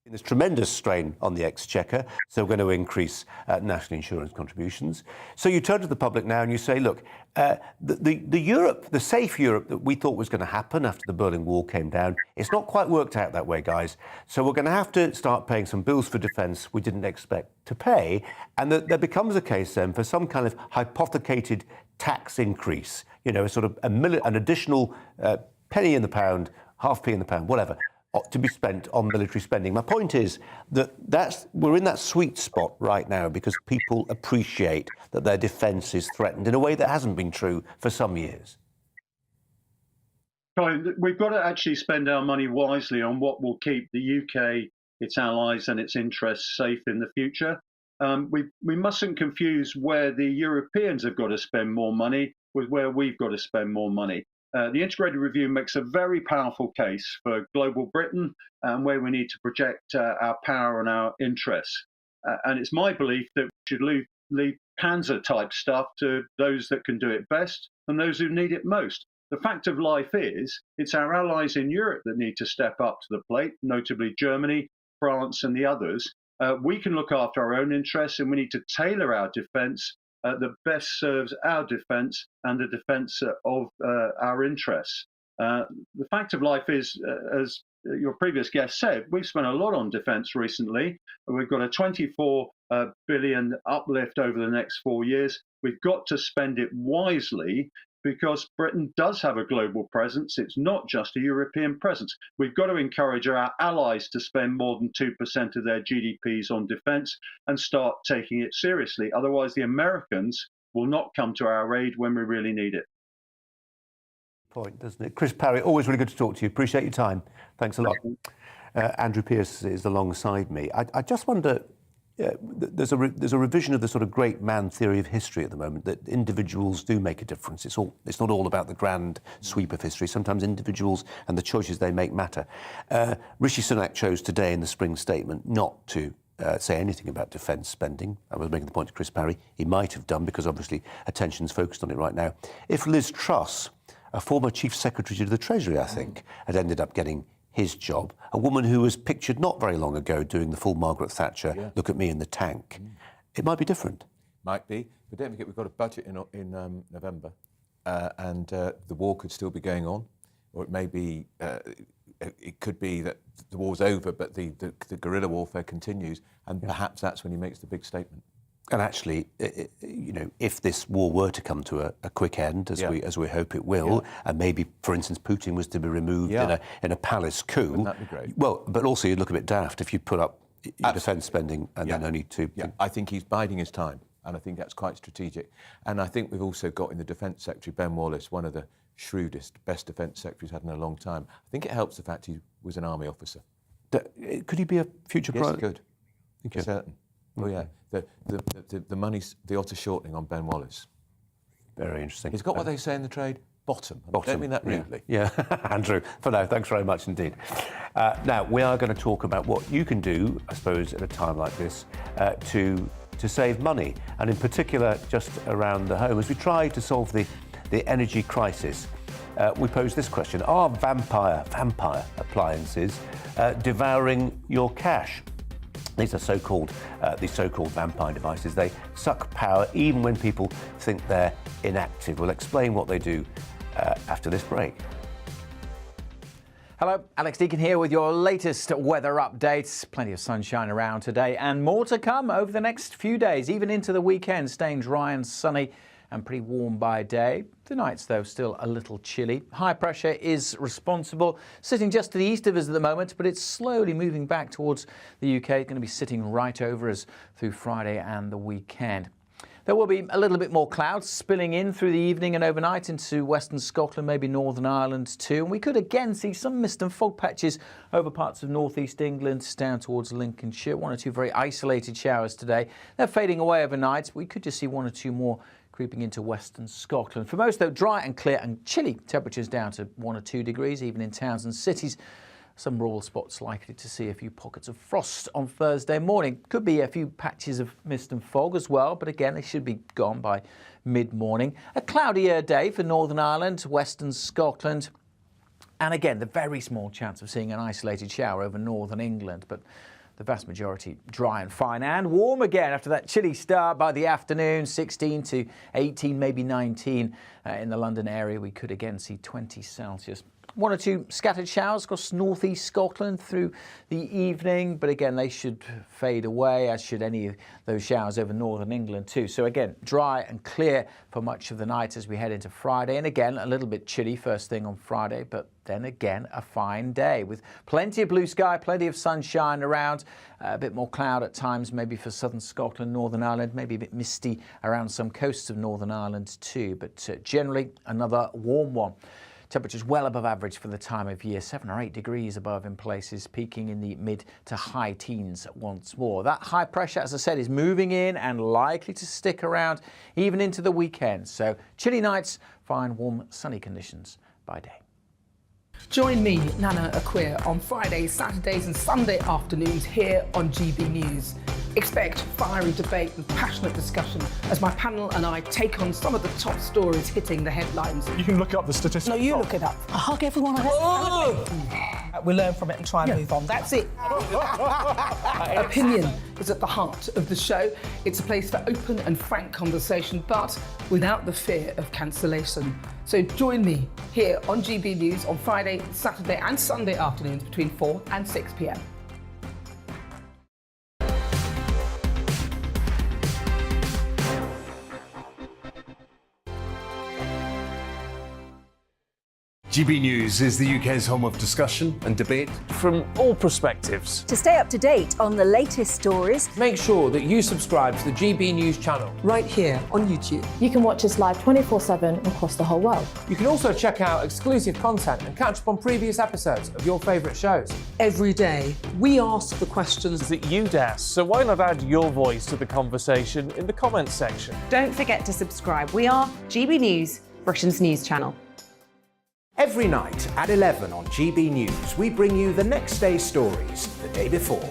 there's tremendous strain on the exchequer, so we're going to increase national insurance contributions. So you turn to the public now and you say, look, the safe Europe that we thought was going to happen after the Berlin Wall came down, it's not quite worked out that way, guys. So we're going to have to start paying some bills for defence we didn't expect to pay. And there becomes a case then for some kind of hypothecated tax increase, sort of an additional penny in the pound, half p in the pound, whatever, to be spent on military spending. My point is that we're in that sweet spot right now because people appreciate that their defence is threatened in a way that hasn't been true for some years. Colin, we've got to actually spend our money wisely on what will keep the UK, its allies and its interests safe in the future. We mustn't confuse where the Europeans have got to spend more money with where we've got to spend more money. The integrated review makes a very powerful case for global Britain and where we need to project our power and our interests. And it's my belief that we should leave Panzer-type stuff to those that can do it best and those who need it most. The fact of life is, it's our allies in Europe that need to step up to the plate, notably Germany, France, and the others. We can look after our own interests, and we need to tailor our defence that best serves our defence and the defence of our interests. The fact of life is, as your previous guest said, we've spent a lot on defence recently. We've got a 24 billion uplift over the next 4 years. We've got to spend it wisely because Britain does have a global presence. It's not just a European presence. We've got to encourage our allies to spend more than 2% of their GDPs on defence and start taking it seriously. Otherwise, the Americans will not come to our aid when we really need it. point, doesn't it? Chris Parry, always really good to talk to you. Appreciate your time. Thanks a lot. Andrew Pearce is alongside me. I just wonder, there's a revision of the sort of great man theory of history at the moment, that individuals do make a difference. It's not all about the grand sweep of history. Sometimes individuals and the choices they make matter. Rishi Sunak chose today in the spring statement not to say anything about defence spending. I was making the point to Chris Parry. He might have done, because obviously attention's focused on it right now. If Liz Truss, a former Chief Secretary to the Treasury, I think, had ended up getting his job, a woman who was pictured not very long ago doing the full Margaret Thatcher, look at me in the tank, it might be different. Might be, but don't forget we've got a budget in November, and the war could still be going on, or it may be, it could be that the war's over, but the guerrilla warfare continues, and perhaps that's when he makes the big statement. And actually, if this war were to come to a quick end, as we hope it will, and maybe, for instance, Putin was to be removed in a palace coup, wouldn't that be great? Well, but also you'd look a bit daft if you put up your defence spending and then only to... I think he's biding his time, and I think that's quite strategic. And I think we've also got in the Defence Secretary, Ben Wallace, one of the shrewdest, best Defence Secretaries had in a long time. I think it helps the fact he was an army officer. Could he be a future Yes, prime? he could. Okay. For certain. Oh yeah, the money's the odds are shortening on Ben Wallace. Very interesting. He's got what they say in the trade, bottom. I don't mean that rudely. Yeah, Andrew, for now, thanks very much indeed. Now, we are going to talk about what you can do, I suppose, at a time like this, to save money, and in particular, just around the home. As we try to solve the energy crisis, we pose this question: are vampire appliances devouring your cash? These are so-called vampire devices. They suck power even when people think they're inactive. We'll explain what they do after this break. Hello, Alex Deakin here with your latest weather updates. Plenty of sunshine around today and more to come over the next few days, even into the weekend, staying dry and sunny and pretty warm by day. The nights, though, still a little chilly. High pressure is responsible, sitting just to the east of us at the moment, but it's slowly moving back towards the UK. It's going to be sitting right over us through Friday and the weekend. There will be a little bit more clouds spilling in through the evening and overnight into western Scotland, maybe Northern Ireland too. And we could again see some mist and fog patches over parts of northeast England down towards Lincolnshire. One or two very isolated showers today. They're fading away overnight. We could just see one or two more creeping into western Scotland. For most, though, dry and clear and chilly. Temperatures down to 1 or 2 degrees, even in towns and cities. Some rural spots likely to see a few pockets of frost on Thursday morning. Could be a few patches of mist and fog as well, but again, they should be gone by mid-morning. A cloudier day for Northern Ireland, western Scotland. And again, the very small chance of seeing an isolated shower over northern England, but the vast majority dry and fine and warm again after that chilly start by the afternoon, 16 to 18, maybe 19 in the London area. We could again see 20 Celsius. 1 or 2 scattered showers across northeast Scotland through the evening, but again, they should fade away, as should any of those showers over northern England too. So again, dry and clear for much of the night as we head into Friday. And again, a little bit chilly first thing on Friday, but then again, a fine day with plenty of blue sky, plenty of sunshine around, a bit more cloud at times, maybe for southern Scotland, Northern Ireland, maybe a bit misty around some coasts of Northern Ireland too, but generally another warm one. Temperatures well above average for the time of year, 7 or 8 degrees above in places, peaking in the mid to high teens once more. That high pressure, as I said, is moving in and likely to stick around even into the weekend. So chilly nights, fine, warm, sunny conditions by day. Join me, Nana Akweer, on Fridays, Saturdays and Sunday afternoons here on GB News. Expect fiery debate and passionate discussion as my panel and I take on some of the top stories hitting the headlines. You can look up the statistics. No, you look it up. I hug everyone. We learn from it and try and move on. That's it. Opinion is at the heart of the show. It's a place for open and frank conversation, but without the fear of cancellation. So join me here on GB News on Friday, Saturday and Sunday afternoons between 4 and 6 p.m. GB News is the UK's home of discussion and debate. From all perspectives. To stay up to date on the latest stories, Make sure that you subscribe to the GB News channel. Right here on YouTube. You can watch us live 24/7 across the whole world. You can also check out exclusive content and catch up on previous episodes of your favourite shows. Every day, we ask the questions that you'd ask, so why not add your voice to the conversation in the comments section? Don't forget to subscribe. We are GB News, Britain's news channel. Every night at 11 on GB News, we bring you the next day's stories the day before.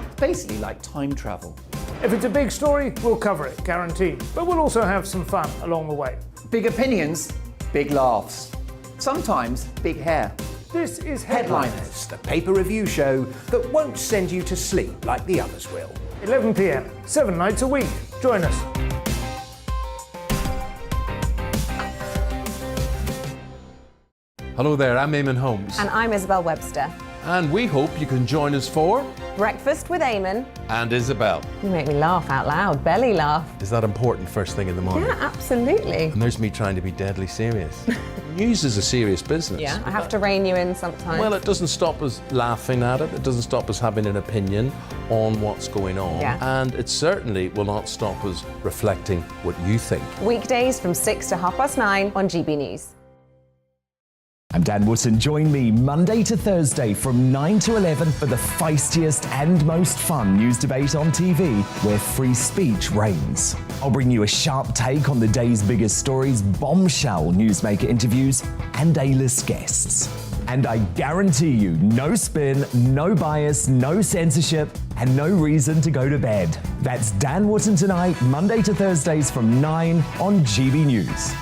It's basically like time travel. If it's a big story, we'll cover it, guaranteed. But we'll also have some fun along the way. Big opinions, big laughs. Sometimes big hair. This is Headliners, the paper review show that won't send you to sleep like the others will. 11 p.m, 7 nights a week. Join us. Hello there, I'm Eamon Holmes. And I'm Isabel Webster. And we hope you can join us for Breakfast with Eamon. And Isabel. You make me laugh out loud, belly laugh. Is that important first thing in the morning? Yeah, absolutely. And there's me trying to be deadly serious. News is a serious business. Yeah, I have to rein you in sometimes. Well, it doesn't stop us laughing at it. It doesn't stop us having an opinion on what's going on. Yeah. And it certainly will not stop us reflecting what you think. Weekdays from 6 to 9:30 on GB News. I'm Dan Wootton. Join me Monday to Thursday from 9 to 11 for the feistiest and most fun news debate on TV, where free speech reigns. I'll bring you a sharp take on the day's biggest stories, bombshell newsmaker interviews, and A-list guests. And I guarantee you, no spin, no bias, no censorship, and no reason to go to bed. That's Dan Wootton Tonight, Monday to Thursdays from 9 on GB News.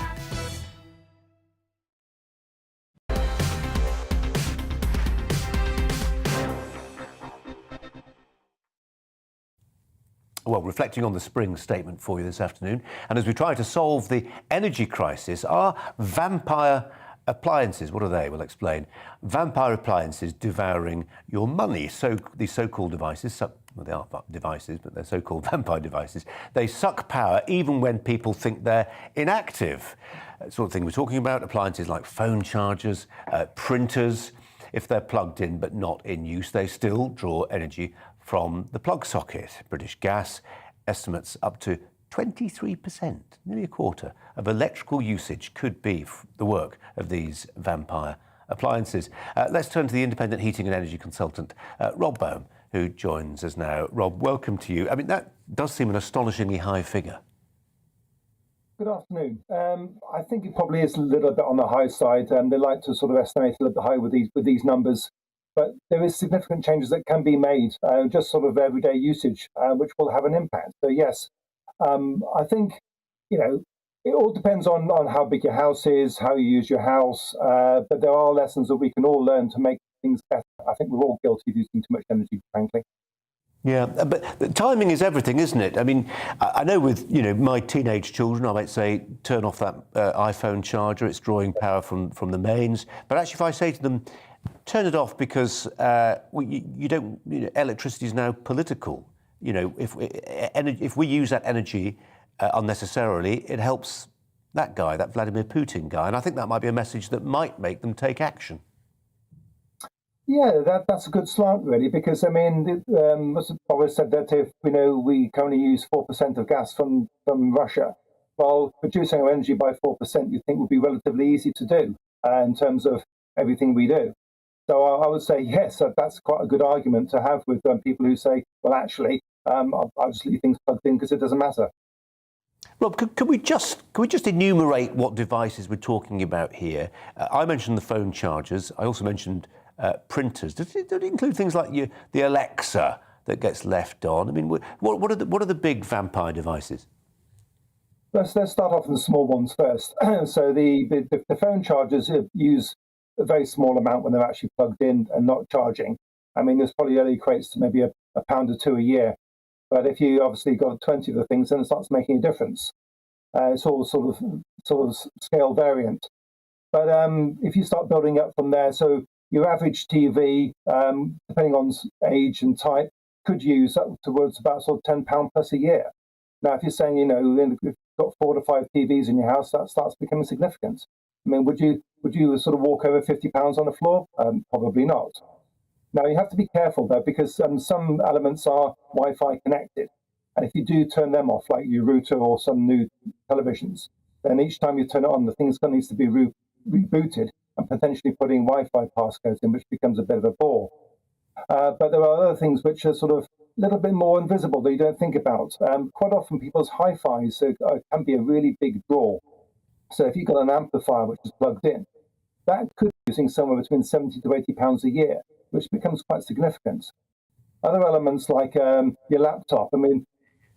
Well, reflecting on the spring statement for you this afternoon, and as we try to solve the energy crisis, are vampire appliances, what are they? We'll explain. Vampire appliances devouring your money. So these so-called devices, well, they are devices, but they're so-called vampire devices. They suck power even when people think they're inactive. Sort of thing we're talking about, appliances like phone chargers, printers. If they're plugged in but not in use, they still draw energy from the plug socket. British Gas estimates up to 23%, nearly a quarter, of electrical usage could be the work of these vampire appliances. Let's turn to the independent heating and energy consultant, Rob Bohm, who joins us now. Rob, welcome to you. I mean, that does seem an astonishingly high figure. Good afternoon. I think it probably is a little bit on the high side. They like to sort of estimate a little bit high with these numbers. But there is significant changes that can be made, just sort of everyday usage, which will have an impact. So yes, I think, it all depends on how big your house is, how you use your house. But there are lessons that we can all learn to make things better. I think we're all guilty of using too much energy, frankly. Yeah, but the timing is everything, isn't it? I mean, I know with, my teenage children, I might say, turn off that iPhone charger, it's drawing power from the mains. But actually, if I say to them, turn it off because electricity is now political. If we use that energy unnecessarily, it helps that guy, that Vladimir Putin guy. And I think that might be a message that might make them take action. Yeah, that's a good slant, really, because, I mean, always said that if, we currently use 4% of gas from Russia, well, reducing our energy by 4% you'd think would be relatively easy to do in terms of everything we do. So I would say, yes, that's quite a good argument to have with people who say, well, actually, I'll just leave things plugged in because it doesn't matter. Rob, could we just enumerate what devices we're talking about here? I mentioned the phone chargers. I also mentioned printers. Does it include things like the Alexa that gets left on? I mean, what are the big vampire devices? Let's start off with the small ones first. So the phone chargers use a very small amount when they're actually plugged in and not charging. I mean, this probably only equates to maybe a pound or two a year. But if you obviously got 20 of the things, then it starts making a difference. It's all sort of scale variant. But if you start building up from there, so your average TV, depending on age and type, could use up towards about sort of £10 plus a year. Now, if you're saying, you've got 4 to 5 TVs in your house, that starts becoming significant. I mean, would you Would you sort of walk over £50 on the floor? Probably not. Now, you have to be careful, though, because some elements are Wi-Fi connected. And if you do turn them off, like your router or some new televisions, then each time you turn it on, the thing needs to be rebooted and potentially putting Wi-Fi passcodes in, which becomes a bit of a bore. But there are other things which are sort of a little bit more invisible that you don't think about. Quite often people's hi-fis can be a really big draw. So if you've got an amplifier which is plugged in, that could be using somewhere between £70 to £80 a year, which becomes quite significant. Other elements like your laptop, I mean,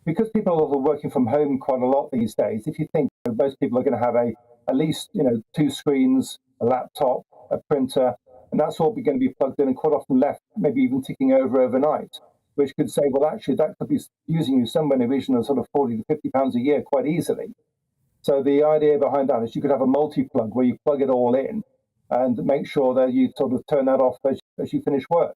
because people are working from home quite a lot these days, if you think most people are going to have at least 2 screens, a laptop, a printer, and that's all going to be plugged in and quite often left, maybe even ticking over overnight, which could say, well, actually, that could be using you somewhere in the region of sort of £40 to £50 a year quite easily. So the idea behind that is you could have a multi-plug where you plug it all in and make sure that you sort of turn that off as you finish work,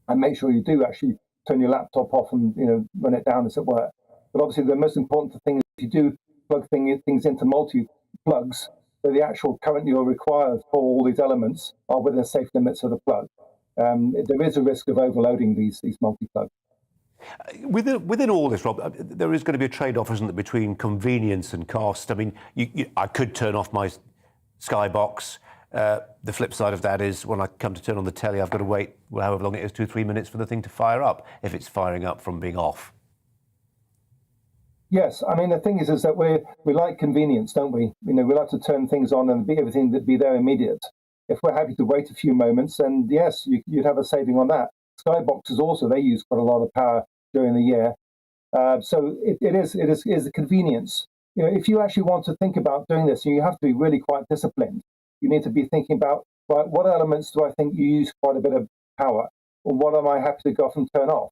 and make sure you do actually turn your laptop off and run it down, as it were. But obviously, the most important thing is if you do plug things into multi-plugs, that the actual current you're required for all these elements are within safe limits of the plug. There is a risk of overloading these multi-plugs. Within all this, Rob, there is going to be a trade-off, isn't there, between convenience and cost? I mean, I could turn off my Skybox. The flip side of that is when I come to turn on the telly, I've got to wait, however long it is, 2-3 minutes for the thing to fire up, if it's firing up from being off. Yes, I mean, the thing is that we like convenience, don't we? We like to turn things on and everything be there immediate. If we're happy to wait a few moments, then yes, you'd have a saving on that. Skyboxes also, they use quite a lot of power during the year. So it is a convenience. If you actually want to think about doing this, you have to be really quite disciplined. You need to be thinking about, right, what elements do I think you use quite a bit of power? Or what am I happy to go off and turn off?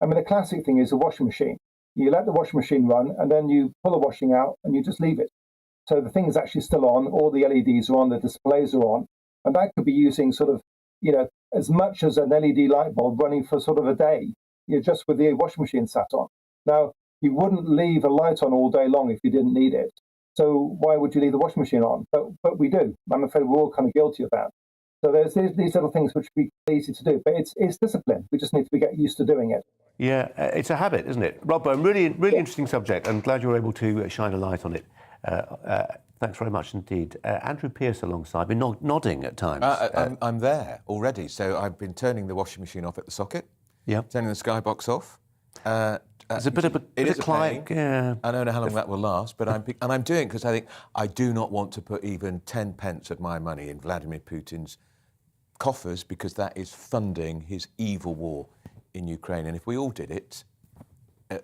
I mean, the classic thing is a washing machine. You let the washing machine run, and then you pull the washing out, and you just leave it. So the thing is actually still on, all the LEDs are on, the displays are on, and that could be using sort of, as much as an LED light bulb running for sort of a day, just with the washing machine sat on. Now, you wouldn't leave a light on all day long if you didn't need it. So why would you leave the washing machine on? But we do. I'm afraid we're all kind of guilty of that. So there's these little things which would be easy to do, but it's discipline. We just need to get used to doing it. Yeah, it's a habit, isn't it? Rob, a really interesting subject. I'm glad you were able to shine a light on it. Thanks very much indeed. Andrew Pearce alongside me, nodding at times. I'm there already. So I've been turning the washing machine off at the socket, turning the Skybox off. It's a bit of a climb. Yeah. I don't know how long that will last, but I'm doing it because I think I do not want to put even 10 pence of my money in Vladimir Putin's coffers, because that is funding his evil war in Ukraine. And if we all did it,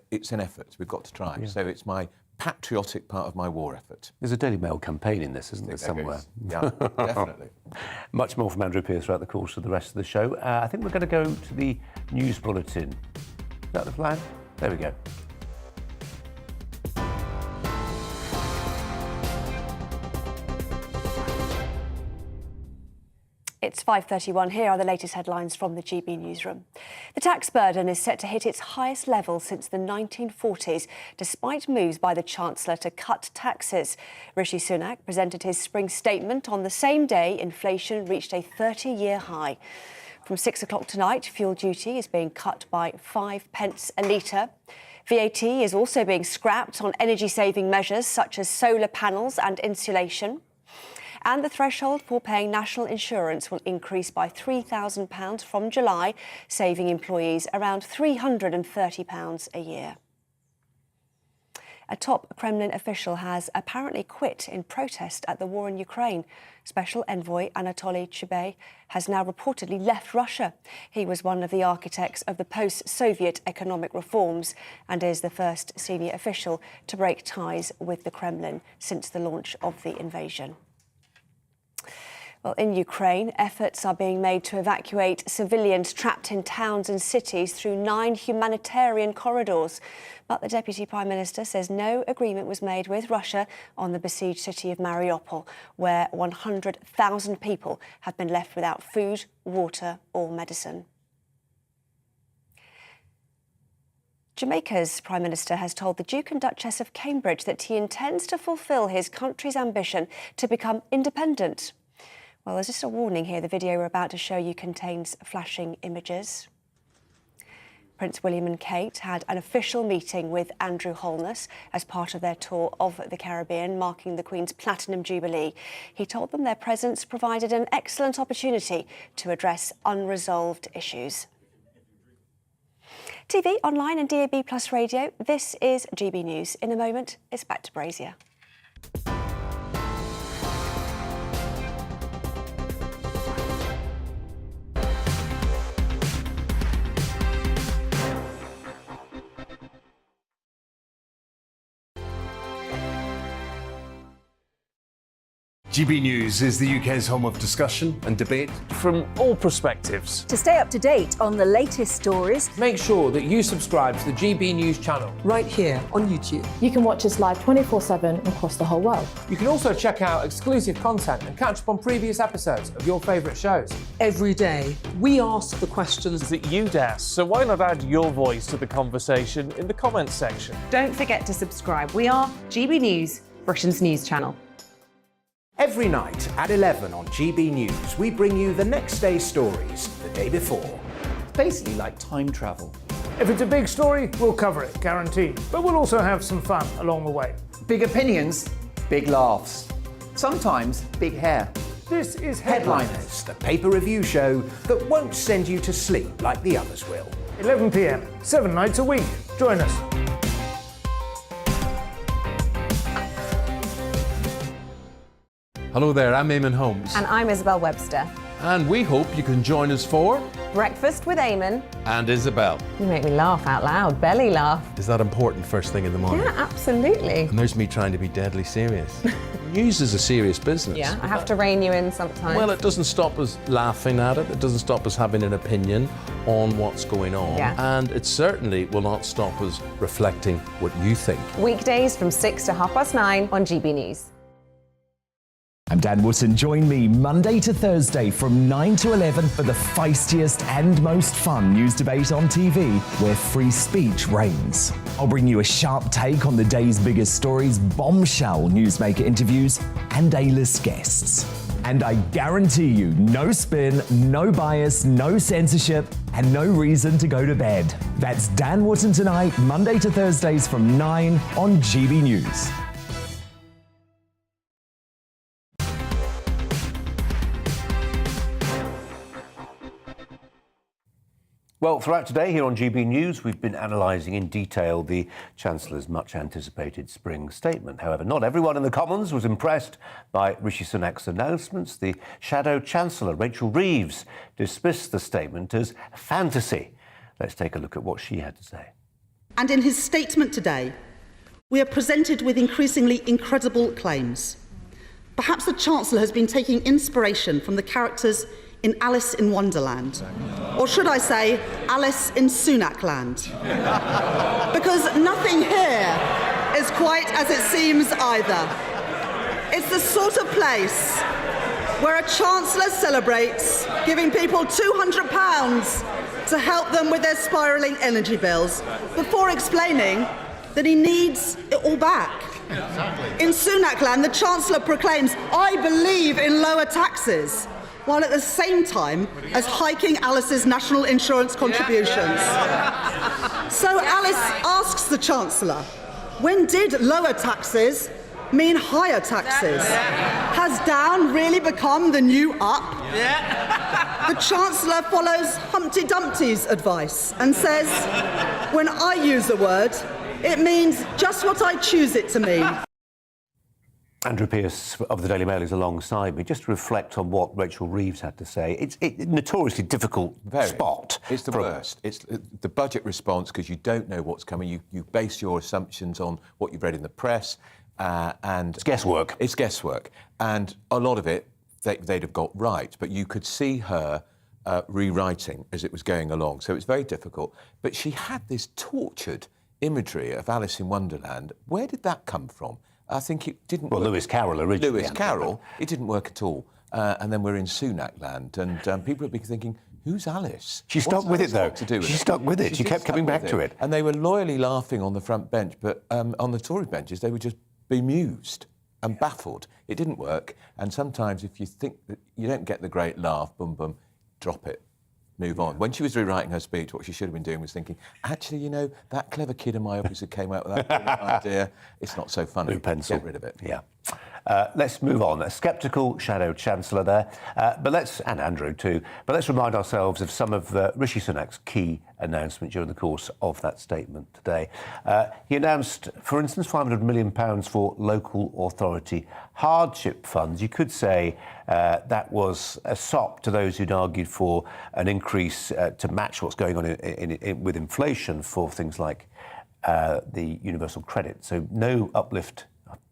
it's an effort. We've got to try. Yeah. So it's my patriotic part of my war effort. There's a Daily Mail campaign in this, isn't there, somewhere? Yeah, definitely. Much more from Andrew Pearce throughout the course of the rest of the show. I think we're going to go to the news bulletin. Is that the plan? There we go. It's 5:31. Here are the latest headlines from the GB newsroom. The tax burden is set to hit its highest level since the 1940s, despite moves by the Chancellor to cut taxes. Rishi Sunak presented his spring statement on the same day inflation reached a 30-year high. From 6 o'clock tonight, fuel duty is being cut by 5 pence a litre. VAT is also being scrapped on energy-saving measures such as solar panels and insulation. And the threshold for paying national insurance will increase by £3,000 from July, saving employees around £330 a year. A top Kremlin official has apparently quit in protest at the war in Ukraine. Special Envoy Anatoly Chubey has now reportedly left Russia. He was one of the architects of the post-Soviet economic reforms and is the first senior official to break ties with the Kremlin since the launch of the invasion. Well, in Ukraine, efforts are being made to evacuate civilians trapped in towns and cities through 9 humanitarian corridors. But the Deputy Prime Minister says no agreement was made with Russia on the besieged city of Mariupol, where 100,000 people have been left without food, water or medicine. Jamaica's Prime Minister has told the Duke and Duchess of Cambridge that he intends to fulfil his country's ambition to become independent. Well, there's just a warning here. The video we're about to show you contains flashing images. Prince William and Kate had an official meeting with Andrew Holness as part of their tour of the Caribbean, marking the Queen's Platinum Jubilee. He told them their presence provided an excellent opportunity to address unresolved issues. TV, online and DAB+ radio, this is GB News. In a moment, it's back to Brazier. GB News is the UK's home of discussion and debate. From all perspectives. To stay up to date on the latest stories, Make sure that you subscribe to the GB News channel. Right here on YouTube. You can watch us live 24/7 across the whole world. You can also check out exclusive content and catch up on previous episodes of your favourite shows. Every day, we ask the questions That you'd ask, so why not add your voice to the conversation in the comments section? Don't forget to subscribe. We are GB News, Britain's news channel. Every night at 11 on GB News, we bring you the next day's stories the day before. Basically like time travel. If it's a big story, we'll cover it, guaranteed. But we'll also have some fun along the way. Big opinions, big laughs. Sometimes big hair. This is Headliners, the paper review show that won't send you to sleep like the others will. 11 p.m, 7 nights a week. Join us. Hello there, I'm Eamon Holmes. And I'm Isabel Webster. And we hope you can join us for Breakfast with Eamon. And Isabel. You make me laugh out loud, belly laugh. Is that important first thing in the morning? Yeah, absolutely. And there's me trying to be deadly serious. News is a serious business. Yeah, I have to rein you in sometimes. Well, it doesn't stop us laughing at it. It doesn't stop us having an opinion on what's going on. Yeah. And it certainly will not stop us reflecting what you think. Weekdays from 6 to 9:30 on GB News. I'm Dan Wootton. Join me Monday to Thursday from 9 to 11 for the feistiest and most fun news debate on TV, where free speech reigns. I'll bring you a sharp take on the day's biggest stories, bombshell newsmaker interviews, and A-list guests. And I guarantee you, no spin, no bias, no censorship, and no reason to go to bed. That's Dan Wootton Tonight, Monday to Thursdays from 9 on GB News. Well, throughout today here on GB News, we've been analysing in detail the Chancellor's much-anticipated spring statement. However, not everyone in the Commons was impressed by Rishi Sunak's announcements. The Shadow Chancellor, Rachel Reeves, dismissed the statement as fantasy. Let's take a look at what she had to say. And in his statement today, we are presented with increasingly incredible claims. Perhaps the Chancellor has been taking inspiration from the characters in Alice in Wonderland. Or should I say, Alice in Sunakland? Because nothing here is quite as it seems either. It's the sort of place where a Chancellor celebrates giving people £200 to help them with their spiralling energy bills before explaining that he needs it all back. In Sunakland, the Chancellor proclaims, "I believe in lower taxes," while at the same time as hiking Alice's national insurance contributions. So Alice asks the Chancellor, when did lower taxes mean higher taxes? Has down really become the new up? The Chancellor follows Humpty Dumpty's advice and says, when I use a word, it means just what I choose it to mean. Andrew Pearce of the Daily Mail is alongside me, just to reflect on what Rachel Reeves had to say. It's a notoriously difficult spot. It's the worst. It's the budget response, because you don't know what's coming. You base your assumptions on what you've read in the press, and it's guesswork. It's guesswork, and a lot of it they'd have got right, but you could see her rewriting as it was going along. So it's very difficult. But she had this tortured imagery of Alice in Wonderland. Where did that come from? I think it didn't work. Well, Lewis Carroll originally. Lewis Carroll, it didn't work at all. And then we're in Sunak land, and people would be thinking, who's Alice? She stuck with it, though. She stuck with it. She kept coming back to it. And they were loyally laughing on the front bench, but on the Tory benches, they were just bemused. and baffled. It didn't work. And sometimes if you think that you don't get the great laugh, boom, boom, drop it. Move on. When she was rewriting her speech, what she should have been doing was thinking, actually, you know, that clever kid in my office who came out with that brilliant idea, it's not so funny. Blue pencil. Get rid of it. Yeah. Let's move on. A sceptical shadow chancellor there, and Andrew too. But let's remind ourselves of some of Rishi Sunak's key announcements during the course of that statement today. He announced, for instance, £500 million for local authority hardship funds. You could say that was a sop to those who'd argued for an increase to match what's going on with inflation for things like the universal credit. So no uplift.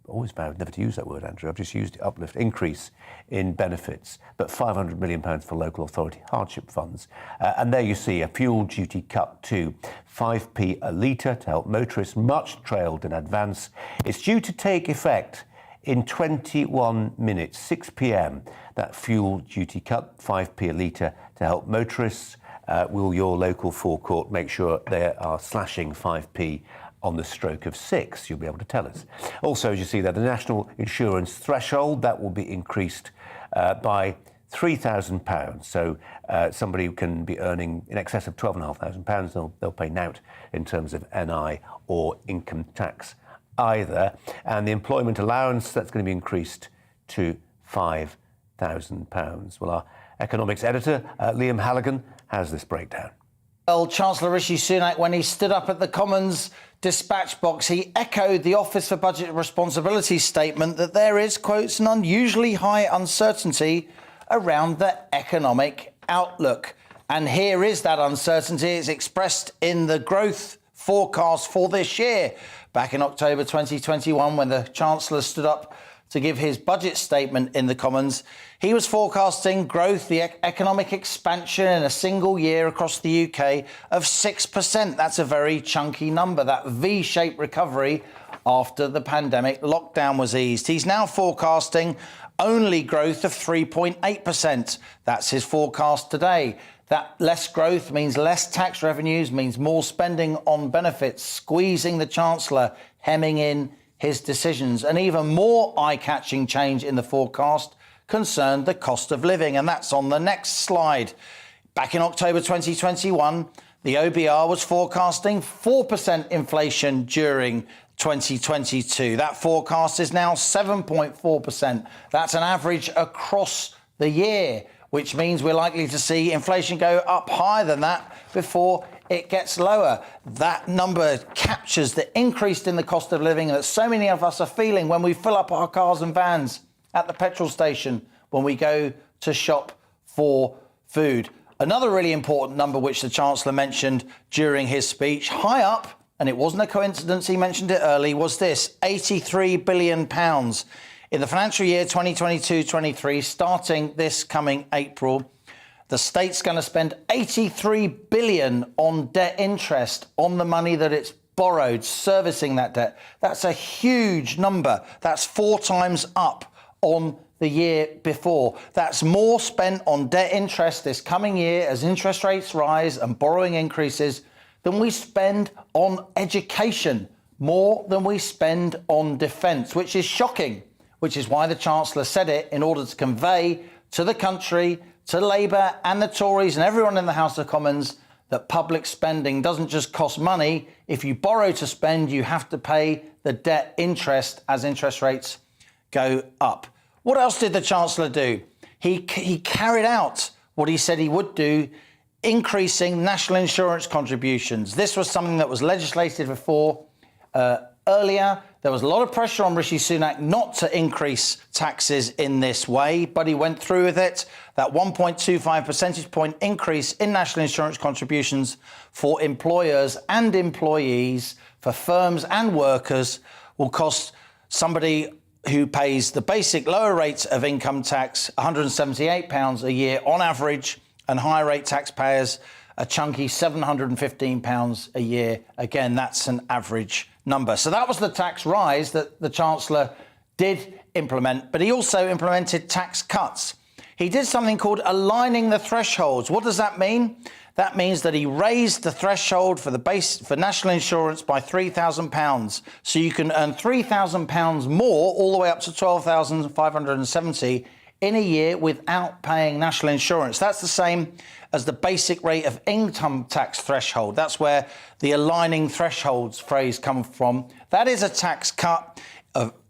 Always vowed never to use that word, Andrew. I've just used uplift, increase in benefits, but £500 million for local authority hardship funds. And there you see a fuel duty cut to 5p a litre to help motorists, much trailed in advance. It's due to take effect in 21 minutes, 6 p.m. That fuel duty cut, 5p a litre to help motorists. Will your local forecourt make sure they are slashing 5p on the stroke of 6? You'll be able to tell us. Also, as you see there, the national insurance threshold, that will be increased by £3,000. So somebody who can be earning in excess of £12,500, they'll pay nout in terms of NI or income tax either. And the employment allowance, that's going to be increased to £5,000. Well, our economics editor, Liam Halligan, has this breakdown. Well, Chancellor Rishi Sunak, when he stood up at the Commons dispatch box, he echoed the Office for Budget Responsibility statement that there is, quotes, an unusually high uncertainty around the economic outlook. And here is that uncertainty. It's expressed in the growth forecast for this year. Back in October 2021, when the Chancellor stood up to give his budget statement in the Commons, he was forecasting growth, the economic expansion in a single year across the UK of 6%. That's a very chunky number, that V-shaped recovery after the pandemic lockdown was eased. He's now forecasting only growth of 3.8%. That's his forecast today. That less growth means less tax revenues, means more spending on benefits, squeezing the Chancellor, hemming in his decisions. An even more eye-catching change in the forecast concerned the cost of living, and that's on the next slide. Back in October 2021, the OBR was forecasting 4% inflation during 2022. That forecast is now 7.4%. That's an average across the year, which means we're likely to see inflation go up higher than that before it gets lower. That number captures the increase in the cost of living that so many of us are feeling when we fill up our cars and vans at the petrol station, when we go to shop for food. Another really important number which the Chancellor mentioned during his speech, high up, and it wasn't a coincidence he mentioned it early, was this, £83 billion. In the financial year 2022-23, starting this coming April, the state's going to spend £83 billion on debt interest on the money that it's borrowed, servicing that debt. That's a huge number. That's 4 times up on the year before. That's more spent on debt interest this coming year as interest rates rise and borrowing increases than we spend on education, more than we spend on defence, which is shocking, which is why the Chancellor said it in order to convey to the country, to Labour and the Tories and everyone in the House of Commons that public spending doesn't just cost money. If you borrow to spend, you have to pay the debt interest as interest rates go up. What else did the Chancellor do? He carried out what he said he would do, increasing national insurance contributions. This was something that was legislated before earlier. There was a lot of pressure on Rishi Sunak not to increase taxes in this way, but he went through with it. That 1.25 percentage point increase in national insurance contributions for employers and employees, for firms and workers, will cost somebody who pays the basic lower rates of income tax £178 a year on average, and higher rate taxpayers a chunky £715 a year. Again, that's an average number. So that was the tax rise that the Chancellor did implement, but he also implemented tax cuts. He did something called aligning the thresholds. What does that mean? That means that he raised the threshold for for national insurance by £3,000. So you can earn £3,000 more, all the way up to £12,570 in a year without paying national insurance. That's the same as the basic rate of income tax threshold. That's where the aligning thresholds phrase comes from. That is a tax cut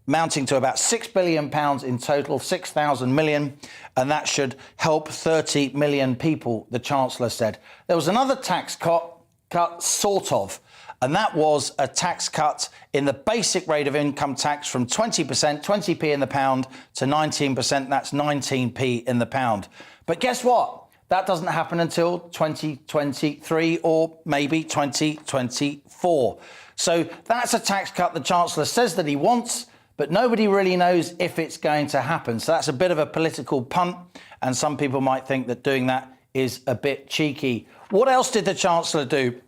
amounting to about £6 billion in total, 6,000 million, and that should help 30 million people, the Chancellor said. There was another tax cut, sort of, and that was a tax cut in the basic rate of income tax from 20%, 20p in the pound, to 19%, that's 19p in the pound. But guess what? That doesn't happen until 2023 or maybe 2024. So that's a tax cut the Chancellor says that he wants, but nobody really knows if it's going to happen. So that's a bit of a political punt, and some people might think that doing that is a bit cheeky. What else did the Chancellor do?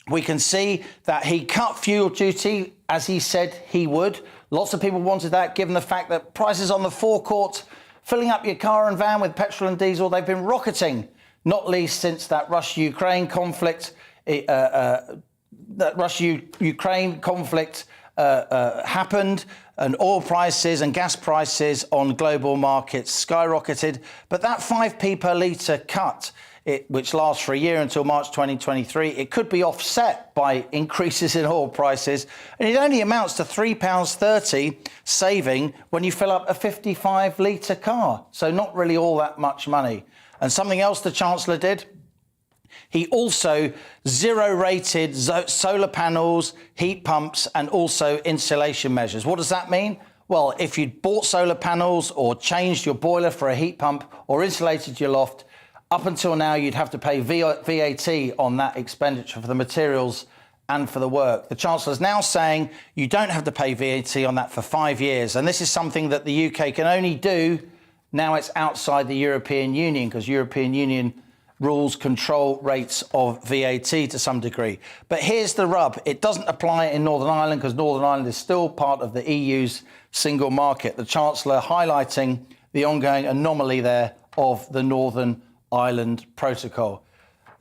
We can see that he cut fuel duty, as he said he would. Lots of people wanted that, given the fact that prices on the forecourt, filling up your car and van with petrol and diesel, they've been rocketing, not least since that Russia-Ukraine conflict happened, and oil prices and gas prices on global markets skyrocketed. But that 5p per litre cut, which lasts for a year until March 2023, it could be offset by increases in oil prices. And it only amounts to £3.30 saving when you fill up a 55-litre car. So not really all that much money. And something else the Chancellor did, he also zero-rated solar panels, heat pumps, and also insulation measures. What does that mean? Well, if you'd bought solar panels or changed your boiler for a heat pump or insulated your loft, up until now, you'd have to pay VAT on that expenditure for the materials and for the work. The Chancellor's now saying you don't have to pay VAT on that for 5 years. And this is something that the UK can only do now it's outside the European Union, because European Union rules control rates of VAT to some degree. But here's the rub. It doesn't apply in Northern Ireland, because Northern Ireland is still part of the EU's single market. The Chancellor highlighting the ongoing anomaly there of the Northern Ireland Protocol.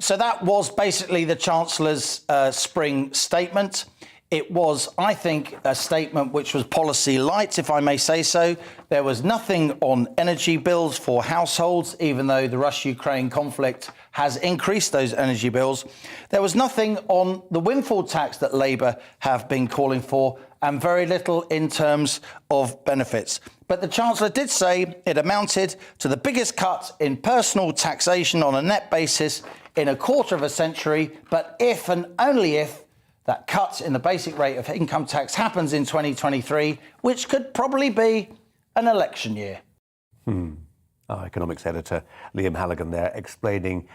So that was basically the Chancellor's spring statement. It was, I think, a statement which was policy light, if I may say so. There was nothing on energy bills for households, even though the Russia-Ukraine conflict has increased those energy bills. There was nothing on the windfall tax that Labour have been calling for, and very little in terms of benefits. But the Chancellor did say it amounted to the biggest cut in personal taxation on a net basis in a quarter of a century, but if and only if that cut in the basic rate of income tax happens in 2023, which could probably be an election year. Our economics editor Liam Halligan there explaining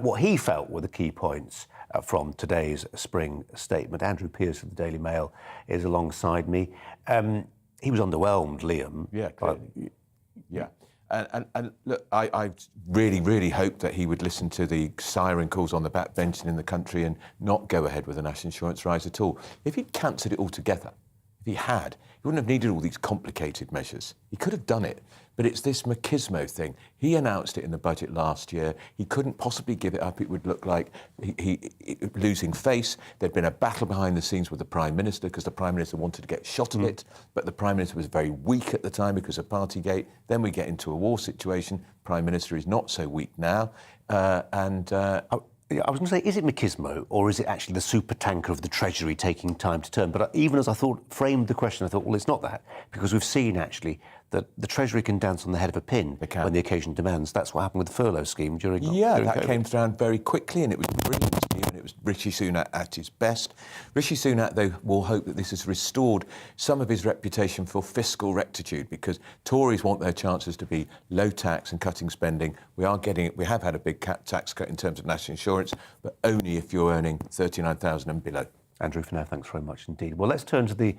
what he felt were the key points from today's spring statement. Andrew Pearce of the Daily Mail is alongside me. He was underwhelmed, Liam. Yeah, clearly. Yeah. And look, I really, really hoped that he would listen to the siren calls on the backbench in the country and not go ahead with a national insurance rise at all. If he'd cancelled it altogether, if he had, he wouldn't have needed all these complicated measures. He could have done it. But it's this machismo thing. He announced it in the budget last year. He couldn't possibly give it up. It would look like he losing face. There'd been a battle behind the scenes with the Prime Minister, because the Prime Minister wanted to get shot of it. But the Prime Minister was very weak at the time because of Partygate. Then we get into a war situation. Prime Minister is not so weak now. I was going to say, is it machismo, or is it actually the super tanker of the Treasury taking time to turn? But even as I framed the question, I thought, well, it's not that, because we've seen actually that the Treasury can dance on the head of a pin when the occasion demands. That's what happened with the furlough scheme during that COVID. Came down very quickly, and it was brilliant scheme, and it was Rishi Sunak at his best. Rishi Sunak, though, will hope that this has restored some of his reputation for fiscal rectitude, because Tories want their chances to be low tax and cutting spending. We have had a big tax cut in terms of national insurance, but only if you're earning $39,000 and below. Andrew Finau, thanks very much indeed. Well, let's turn to the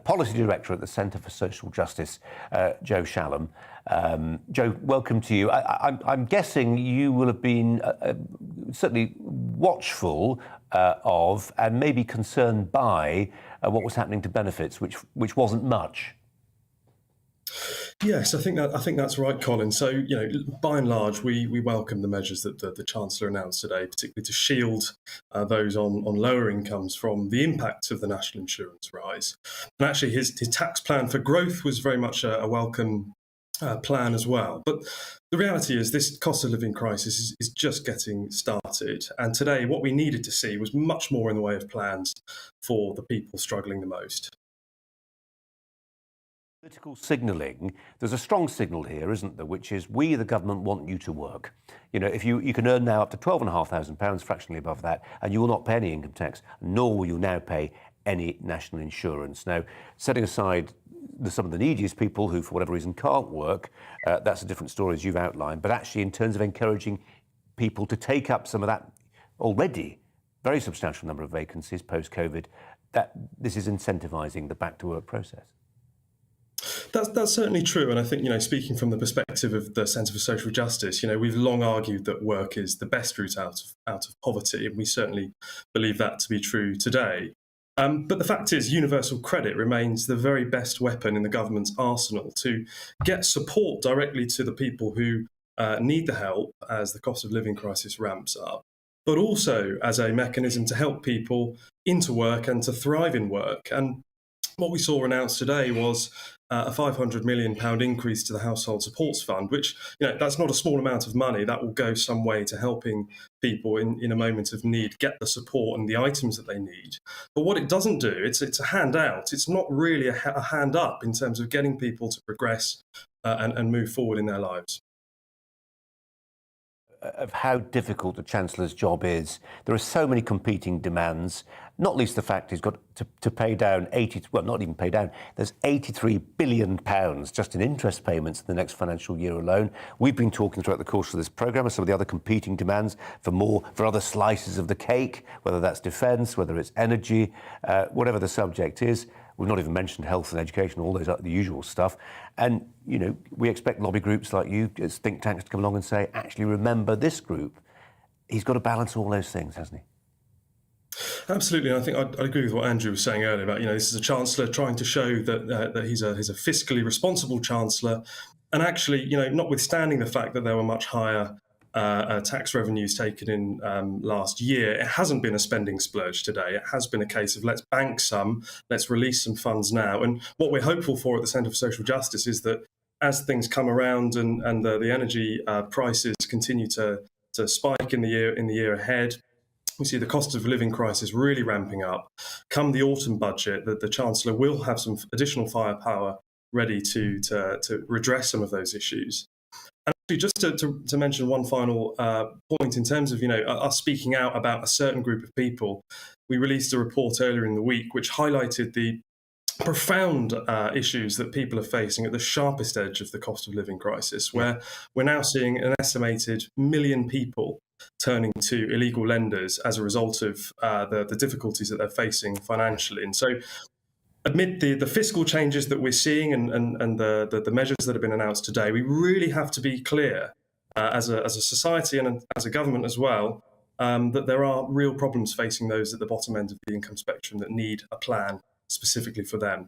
Policy Director at the Centre for Social Justice, Joe Shallam. Joe, welcome to you. I'm guessing you will have been certainly watchful of and maybe concerned by what was happening to benefits, which wasn't much. Yes, I think that's right, Colin. So, by and large, we welcome the measures that the Chancellor announced today, particularly to shield those on lower incomes from the impact of the national insurance rise. And actually, his tax plan for growth was very much a welcome plan as well. But the reality is this cost of living crisis is just getting started. And today, what we needed to see was much more in the way of plans for the people struggling the most. Political signalling, there's a strong signal here, isn't there, which is we, the government, want you to work. If you can earn now up to £12,500, fractionally above that, and you will not pay any income tax, nor will you now pay any national insurance. Now, setting aside some of the neediest people who, for whatever reason, can't work, that's a different story as you've outlined, but actually in terms of encouraging people to take up some of that already very substantial number of vacancies post-COVID, that this is incentivising the back-to-work process. That's certainly true, and I think, speaking from the perspective of the Centre for Social Justice, we've long argued that work is the best route out of poverty, and we certainly believe that to be true today. But the fact is, universal credit remains the very best weapon in the government's arsenal to get support directly to the people who need the help as the cost of living crisis ramps up, but also as a mechanism to help people into work and to thrive in work. And what we saw announced today was a £500 million increase to the Household Supports Fund, which, that's not a small amount of money. That will go some way to helping people in a moment of need get the support and the items that they need. But what it doesn't do, it's a handout. It's not really a hand up in terms of getting people to progress and move forward in their lives. Of how difficult the Chancellor's job is. There are so many competing demands, not least the fact he's got to pay down there's £83 billion just in interest payments in the next financial year alone. We've been talking throughout the course of this programme of some of the other competing demands for other slices of the cake, whether that's defence, whether it's energy, whatever the subject is. We've not even mentioned health and education, all those the usual stuff. And, we expect lobby groups like you, as think tanks, to come along and say, actually, remember this group. He's got to balance all those things, hasn't he? Absolutely, and I think I'd agree with what Andrew was saying earlier about, this is a Chancellor trying to show that he's a fiscally responsible Chancellor. And actually, notwithstanding the fact that there were much higher tax revenues taken in last year, it hasn't been a spending splurge today. It has been a case of let's bank some, let's release some funds now. And what we're hopeful for at the Centre for Social Justice is that as things come around and the energy prices continue to spike in the year ahead, we see the cost of living crisis really ramping up. Come the autumn budget, that the Chancellor will have some additional firepower ready to redress some of those issues. And actually, just to mention one final point in terms of us speaking out about a certain group of people, we released a report earlier in the week which highlighted the profound issues that people are facing at the sharpest edge of the cost of living crisis, where we're now seeing an estimated 1 million people turning to illegal lenders as a result of the difficulties that they're facing financially. And so amid the fiscal changes that we're seeing and the measures that have been announced today, we really have to be clear as a society and as a government as well, that there are real problems facing those at the bottom end of the income spectrum that need a plan specifically for them.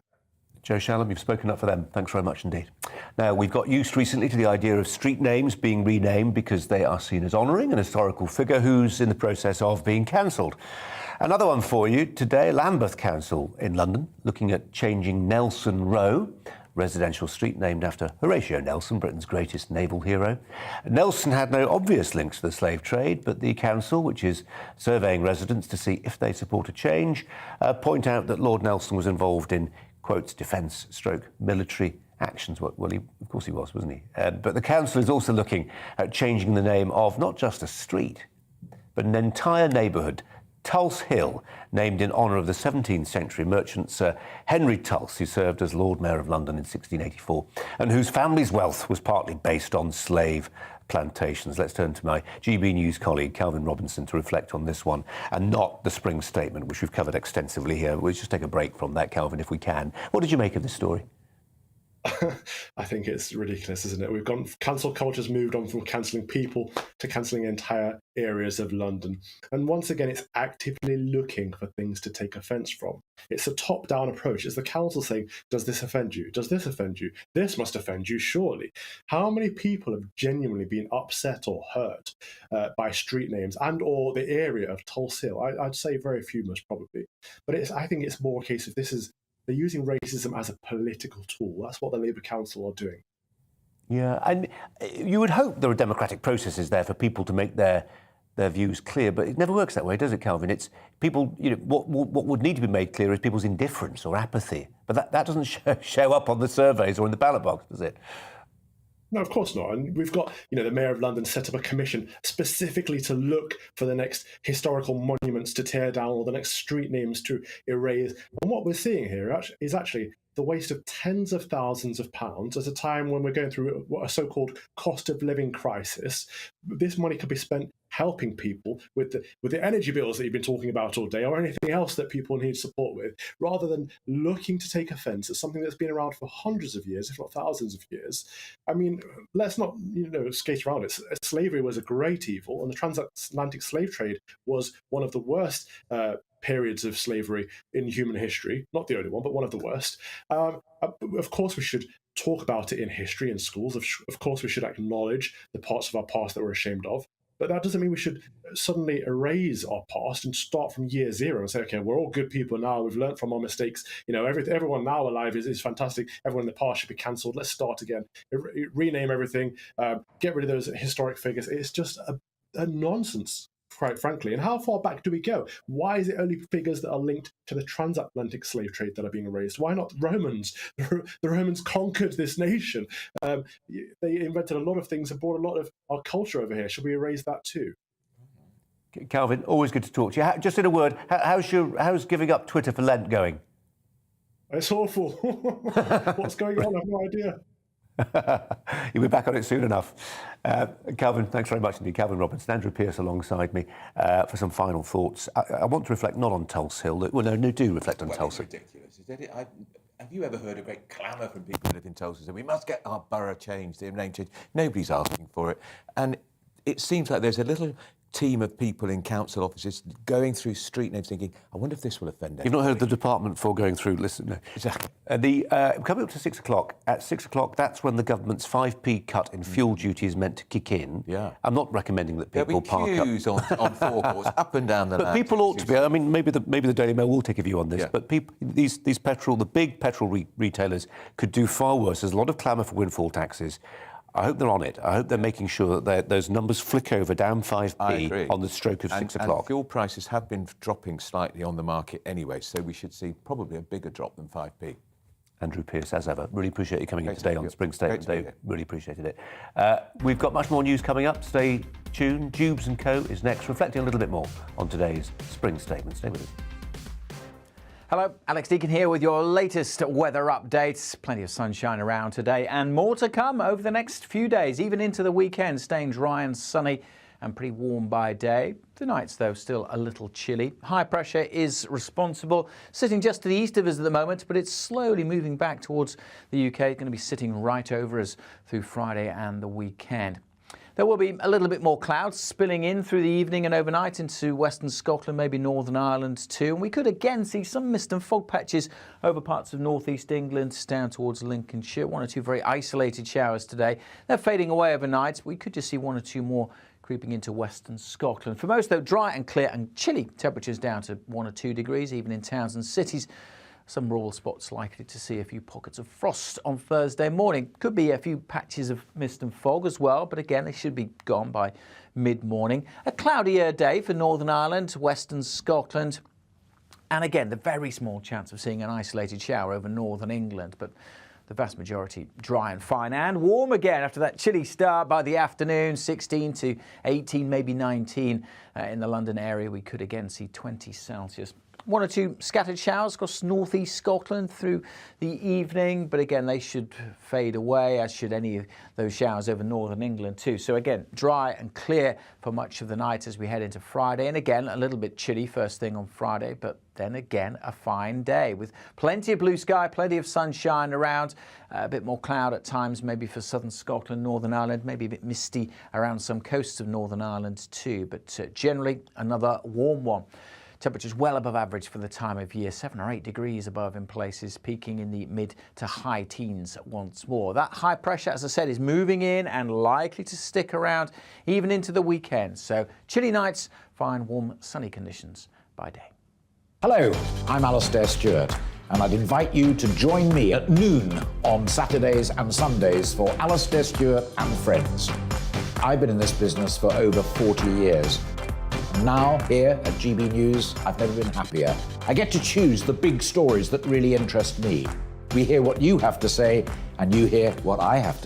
Joe Shallam, you've spoken up for them. Thanks very much indeed. Now, we've got used recently to the idea of street names being renamed because they are seen as honouring an historical figure who's in the process of being cancelled. Another one for you today, Lambeth Council in London, looking at changing Nelson Row, residential street named after Horatio Nelson, Britain's greatest naval hero. Nelson had no obvious links to the slave trade, but the council, which is surveying residents to see if they support a change, point out that Lord Nelson was involved in, quotes, defence/military actions. Well, of course he was, wasn't he? But the council is also looking at changing the name of not just a street, but an entire neighbourhood, Tulse Hill, named in honour of the 17th century merchant Sir Henry Tulse, who served as Lord Mayor of London in 1684, and whose family's wealth was partly based on slave plantations. Let's turn to my GB News colleague, Calvin Robinson, to reflect on this one, and not the spring statement, which we've covered extensively here. We'll just take a break from that, Calvin, if we can. What did you make of this story? I think it's ridiculous, isn't it? We've gone, cancel culture's moved on from cancelling people to cancelling entire areas of London. And once again, it's actively looking for things to take offence from. It's a top-down approach. It's the council saying, does this offend you? Does this offend you? This must offend you, surely. How many people have genuinely been upset or hurt by street names and or the area of Tulse Hill? I'd say very few, most probably. But I think it's more a case of they're using racism as a political tool. That's what the Labour Council are doing. Yeah, and you would hope there are democratic processes there for people to make their views clear, but it never works that way, does it, Calvin? It's people, what would need to be made clear is people's indifference or apathy. But that doesn't show up on the surveys or in the ballot box, does it? No, of course not. And we've got, the Mayor of London set up a commission specifically to look for the next historical monuments to tear down or the next street names to erase. And what we're seeing here is actually the waste of tens of thousands of pounds at a time when we're going through a so-called cost of living crisis. This money could be spent helping people with the energy bills that you've been talking about all day or anything else that people need support with, rather than looking to take offence at something that's been around for hundreds of years, if not thousands of years. I mean, let's not skate around it. Slavery was a great evil, and the transatlantic slave trade was one of the worst periods of slavery in human history. Not the only one, but one of the worst. Of course, we should talk about it in history in schools. Of course, we should acknowledge the parts of our past that we're ashamed of. But that doesn't mean we should suddenly erase our past and start from year zero and say, okay, we're all good people now. We've learned from our mistakes. Everyone now alive is fantastic. Everyone in the past should be cancelled. Let's start again. Rename everything. Get rid of those historic figures. It's just a nonsense, quite frankly. And how far back do we go? Why is it only figures that are linked to the transatlantic slave trade that are being erased? Why not Romans? The Romans conquered this nation. They invented a lot of things and brought a lot of our culture over here. Should we erase that too? Calvin, always good to talk to you. Just in a word, how's giving up Twitter for Lent going? It's awful. What's going on? I have no idea. You'll be back on it soon enough. Calvin, thanks very much indeed. Calvin Robertson, Andrew Pearce alongside me for some final thoughts. I want to reflect not on Tulse Hill. Well, no, do reflect on Tulse. It's ridiculous, isn't it? Have you ever heard a great clamour from people who live in Tulse saying, we must get our borough changed, their name changed? Nobody's asking for it. And it seems like there's a little team of people in council offices going through street names thinking, I wonder if this will offend anyone. You've not heard the department for going through, listen. No. Exactly. Coming up to 6 o'clock, at 6 o'clock, that's when the government's 5p cut in fuel duty is meant to kick in. Yeah. I'm not recommending that people park up. There'll be queues on forecourts, up and down the But land. people ought to be, I mean, maybe the Daily Mail will take a view on this, Yeah. but the big petrol retailers could do far worse. There's a lot of clamour for windfall taxes. I hope they're on it. I hope they're making sure that those numbers flick over down 5p on the stroke of 6 o'clock. And fuel prices have been dropping slightly on the market anyway, so we should see probably a bigger drop than 5p. Andrew Pearce, as ever, really appreciate you coming in today on Spring Statement Day. Really appreciated it. We've got much more news coming up. Stay tuned. Jubes & Co. is next, reflecting a little bit more on today's Spring Statement. Stay with us. Hello, Alex Deakin here with your latest weather updates. Plenty of sunshine around today and more to come over the next few days, even into the weekend, staying dry and sunny and pretty warm by day. The nights, though, still a little chilly. High pressure is responsible, sitting just to the east of us at the moment, but it's slowly moving back towards the UK. It's going to be sitting right over us through Friday and the weekend. There will be a little bit more clouds spilling in through the evening and overnight into western Scotland, maybe Northern Ireland too. And we could again see some mist and fog patches over parts of northeast England down towards Lincolnshire. One or two very isolated showers today. They're fading away overnight. We could just see one or two more creeping into western Scotland. For most, though, dry and clear and chilly. Temperatures down to 1 or 2 degrees, even in towns and cities. Some rural spots likely to see a few pockets of frost on Thursday morning. Could be a few patches of mist and fog as well, but again, they should be gone by mid-morning. A cloudier day for Northern Ireland, western Scotland. And again, the very small chance of seeing an isolated shower over northern England, but the vast majority dry and fine and warm again after that chilly start by the afternoon, 16 to 18, maybe 19 in the London area. We could again see 20 Celsius. One or two scattered showers across northeast Scotland through the evening, but again, they should fade away, as should any of those showers over northern England too. So again, dry and clear for much of the night as we head into Friday. And again, a little bit chilly first thing on Friday, but then again, a fine day with plenty of blue sky, plenty of sunshine around, a bit more cloud at times, maybe for southern Scotland, Northern Ireland, maybe a bit misty around some coasts of Northern Ireland too, but generally another warm one. Temperatures well above average for the time of year, 7 or 8 degrees above in places, peaking in the mid to high teens once more. That high pressure, as I said, is moving in and likely to stick around even into the weekend. So chilly nights, fine, warm, sunny conditions by day. Hello, I'm Alastair Stewart, and I'd invite you to join me at noon on Saturdays and Sundays for Alastair Stewart and Friends. I've been in this business for over 40 years. Now, here at GB News, I've never been happier. I get to choose the big stories that really interest me. We hear what you have to say, and you hear what I have to say.